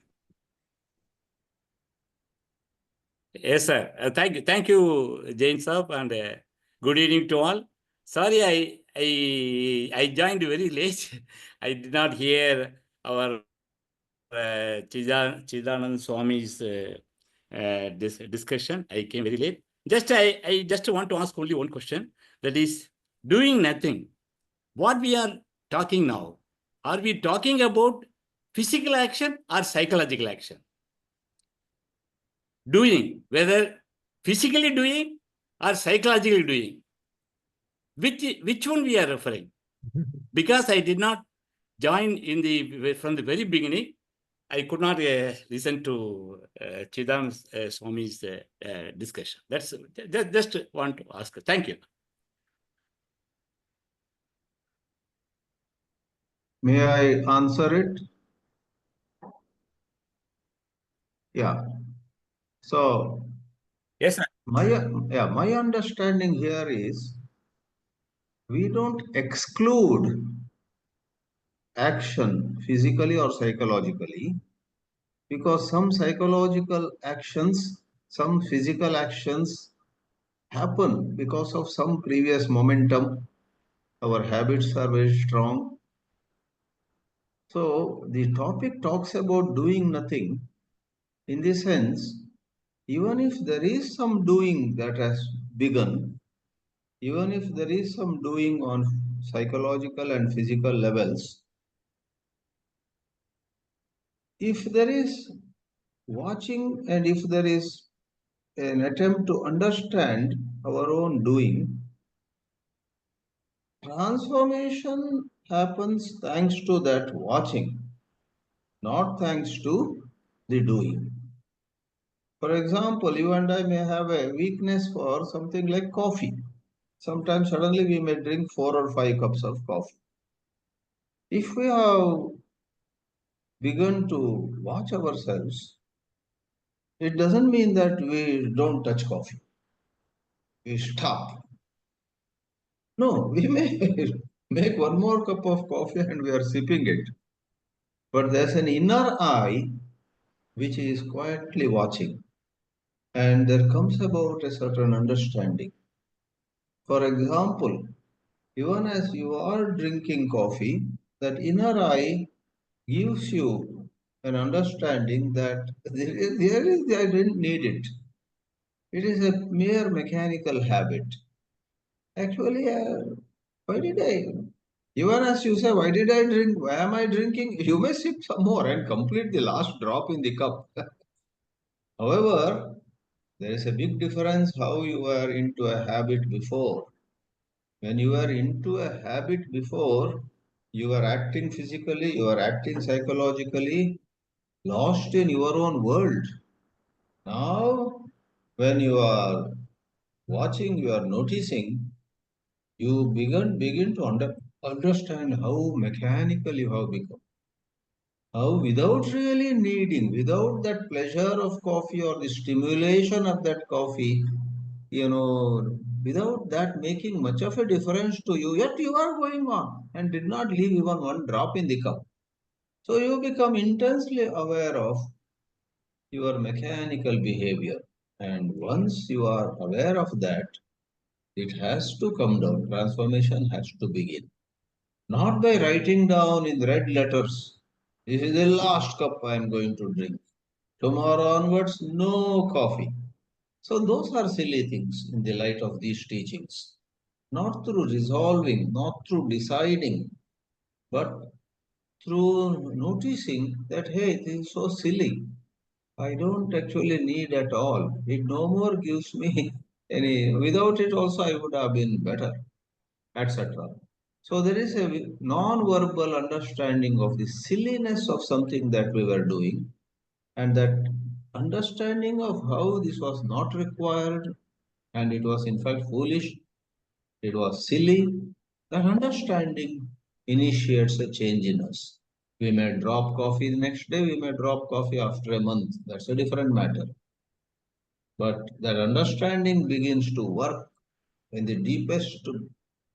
Yes, sir. Thank you, Jain sir, and good evening to all. Sorry, I joined very late. I did not hear our Chidanand Swami's this discussion. I came very late. I just want to ask only one question. That is, doing nothing. What we are talking now, are we talking about physical action or psychological action? Doing, whether physically doing or psychologically doing. Which one we are referring? Because I did not join from the very beginning. I could not listen to Chidanand Swami's discussion. That's just want to ask. Thank you. May I answer it? Yeah. So Yes, sir. my understanding here is we don't exclude action physically or psychologically, because some psychological actions, some physical actions happen because of some previous momentum. Our habits are very strong. So the topic talks about doing nothing. In this sense, even if there is some doing that has begun, even if there is some doing on psychological and physical levels, if there is watching and if there is an attempt to understand our own doing, transformation happens thanks to that watching, not thanks to the doing. For example, you and I may have a weakness for something like coffee. Sometimes suddenly we may drink 4 or 5 cups of coffee. If we have begun to watch ourselves, it doesn't mean that we don't touch coffee. We stop. No, we may make one more cup of coffee and we are sipping it. But there's an inner eye which is quietly watching. And there comes about a certain understanding. For example, even as you are drinking coffee, that inner eye gives you an understanding that I didn't need it. It is a mere mechanical habit. Actually, why did I? Even as you say, why did I drink? Why am I drinking? You may sip some more and complete the last drop in the cup. However, there is a big difference how you were into a habit before. When you were into a habit before, you were acting physically, you are acting psychologically, lost in your own world. Now, when you are watching, you are noticing, you begin to understand how mechanical you have become. How without really needing, without that pleasure of coffee or the stimulation of that coffee, without that making much of a difference to you, yet you are going on and did not leave even one drop in the cup. So you become intensely aware of your mechanical behavior. And once you are aware of that, it has to come down. Transformation has to begin. Not by writing down in red letters, this is the last cup I am going to drink. Tomorrow onwards, no coffee. So those are silly things in the light of these teachings. Not through resolving, not through deciding, but through noticing that, hey, this is so silly. I don't actually need at all. It no more gives me any, without it also I would have been better, etc. So there is a non-verbal understanding of the silliness of something that we were doing, and that understanding of how this was not required and it was in fact foolish, it was silly, that understanding initiates a change in us. We may drop coffee the next day, we may drop coffee after a month. That's a different matter. But that understanding begins to work in the deepest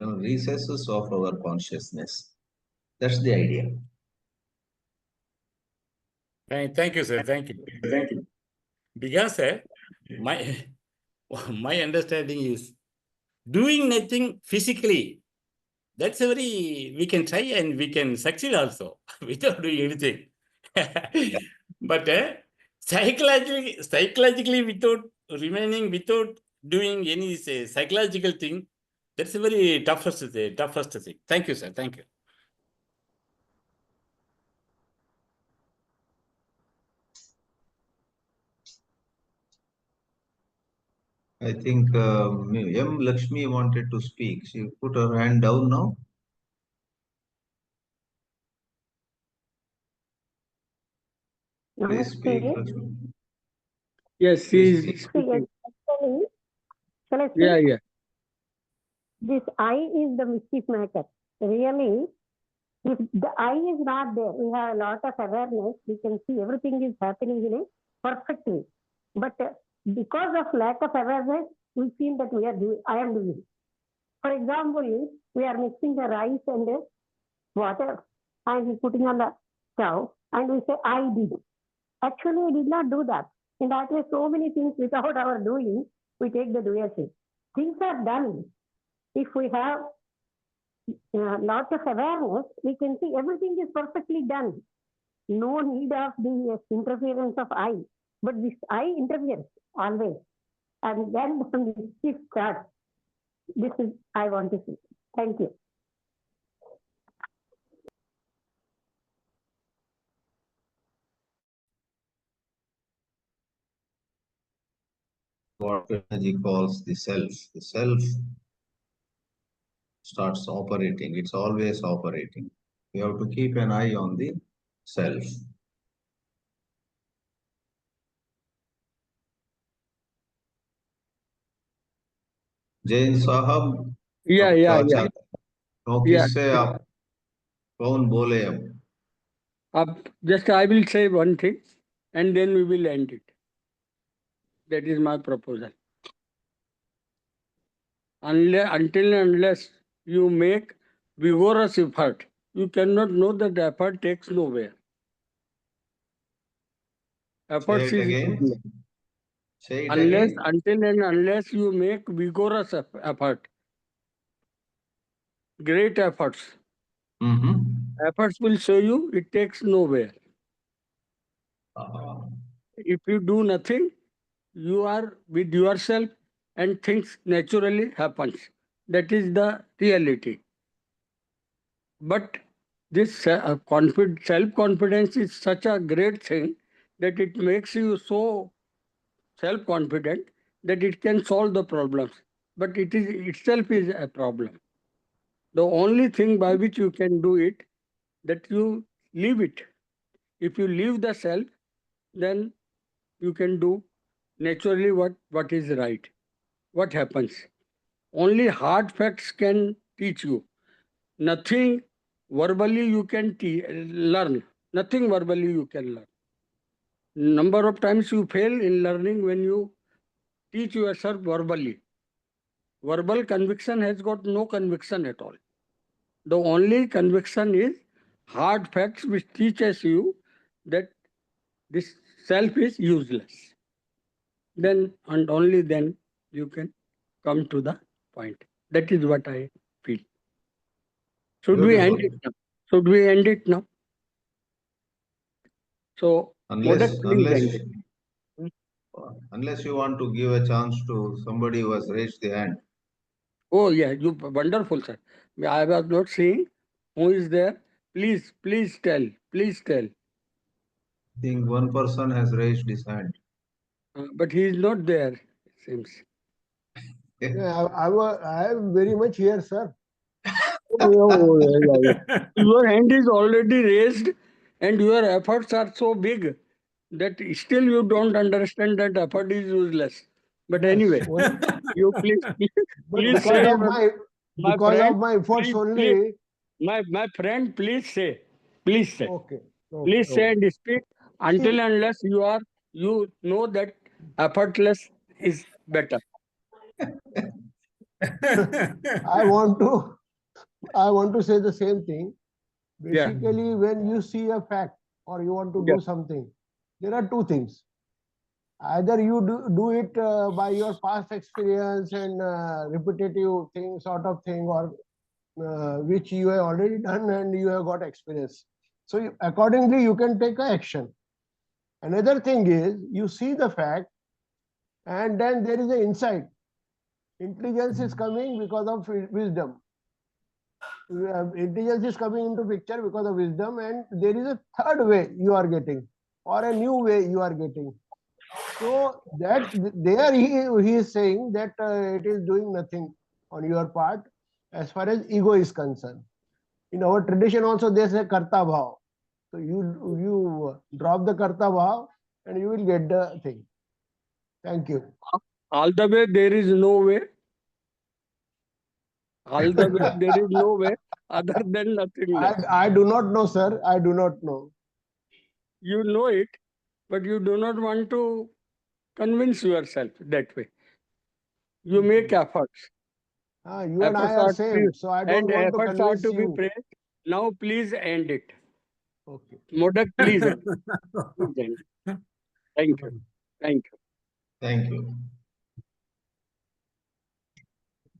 recesses of our consciousness. That's the idea. Thank you, sir. Thank you. Thank you. Because my my understanding is doing nothing physically. That's a very, we can try and we can succeed also without doing anything. But psychologically, without remaining, without doing any psychological thing, that's a very toughest thing. Thank you, sir. Thank you. I think M. Lakshmi wanted to speak. She put her hand down now. Please speak, Namaste. Lakshmi. Yes, she Please is speak. speaking. Actually, shall I say? Yeah. This I is the mischief maker. Really, if the I is not there, we have a lot of awareness. We can see everything is happening in a perfect way. But because of lack of awareness, we feel that we are doing. I am doing. For example, we are mixing the rice and the water, and putting on the stove, and we say I did. Actually, we did not do that. In that way, so many things without our doing, we take the doership. Things are done. If we have lots of awareness, we can see everything is perfectly done. No need of the interference of I. But this I interferes always. And then the shift starts. This is I want to see. Thank you. what Chidanandji calls the self. The self starts operating. It's always operating. We have to keep an eye on the self. Jain साहब Yeah, अब yeah, क्या yeah. चाहते हो Yeah. किससे आप कौन बोले अब Just I will say one thing and then we will end it. That is my proposal. Until and unless you make vigorous effort, you cannot know that effort takes nowhere. say Efforts it is again useless. say it Until again and unless you make vigorous effort, great efforts, mm-hmm. efforts will show you it takes nowhere. uh, If you do nothing, you are with yourself and things naturally happens. That is the reality. But this self-confidence is such a great thing that it makes you so self-confident that it can solve the problems. But it is itself is a problem. The only thing by which you can do it, that you leave it. If you leave the self, then you can do naturally what is right. What happens? Only hard facts can teach you. Nothing verbally you can learn. Nothing verbally you can learn. Number of times you fail in learning when you teach yourself verbally. Verbal conviction has got no conviction at all. The only conviction is hard facts which teaches you that this self is useless. Then and only then you can come to the point. That is what I feel. Should we end it beautiful now? Should we end it now? So, unless Modak, please unless end it. unless you want to give a chance to somebody who has raised the hand. Oh, yeah, you wonderful, sir. I was not seeing who is there. Please tell. Please tell. I think one person has raised his hand. But he is not there, it seems. Yeah, I am very much here, sir. Oh, yeah. Your hand is already raised and your efforts are so big that still you don't understand that effort is useless. But Yes, anyway, you but please say, my because friend, of my efforts please, only. my friend, please say. Please say. Okay, okay, Please say okay. and speak See, until unless you know that effortless is better. I want to I want to say the same thing. Yeah. Basically, when you see a fact or you want to Yeah. do something, there are two things. Either you do it by your past experience and repetitive thing, sort of thing, or which you have already done and you have got experience. So accordingly, you can take action. Another thing is you see the fact and then there is an insight. Intelligence is coming because of wisdom. Intelligence is coming into picture because of wisdom, and there is a third way you are getting, or a new way you are getting. So that there he is saying that it is doing nothing on your part as far as ego is concerned. In our tradition also they say karta bhav. So you drop the karta bhav and you will get the thing. Thank you. All the way there is no way. All the way there is no way other than nothingness. I do not know, sir. I do not know. You know it, but you do not want to convince yourself that way. You make efforts. You and I Efforts are are to be, same, so I don't and want to efforts are convince to be you. praised. Now please end it. Okay. Modak, please end. Please end. Thank you. Thank you. Thank you.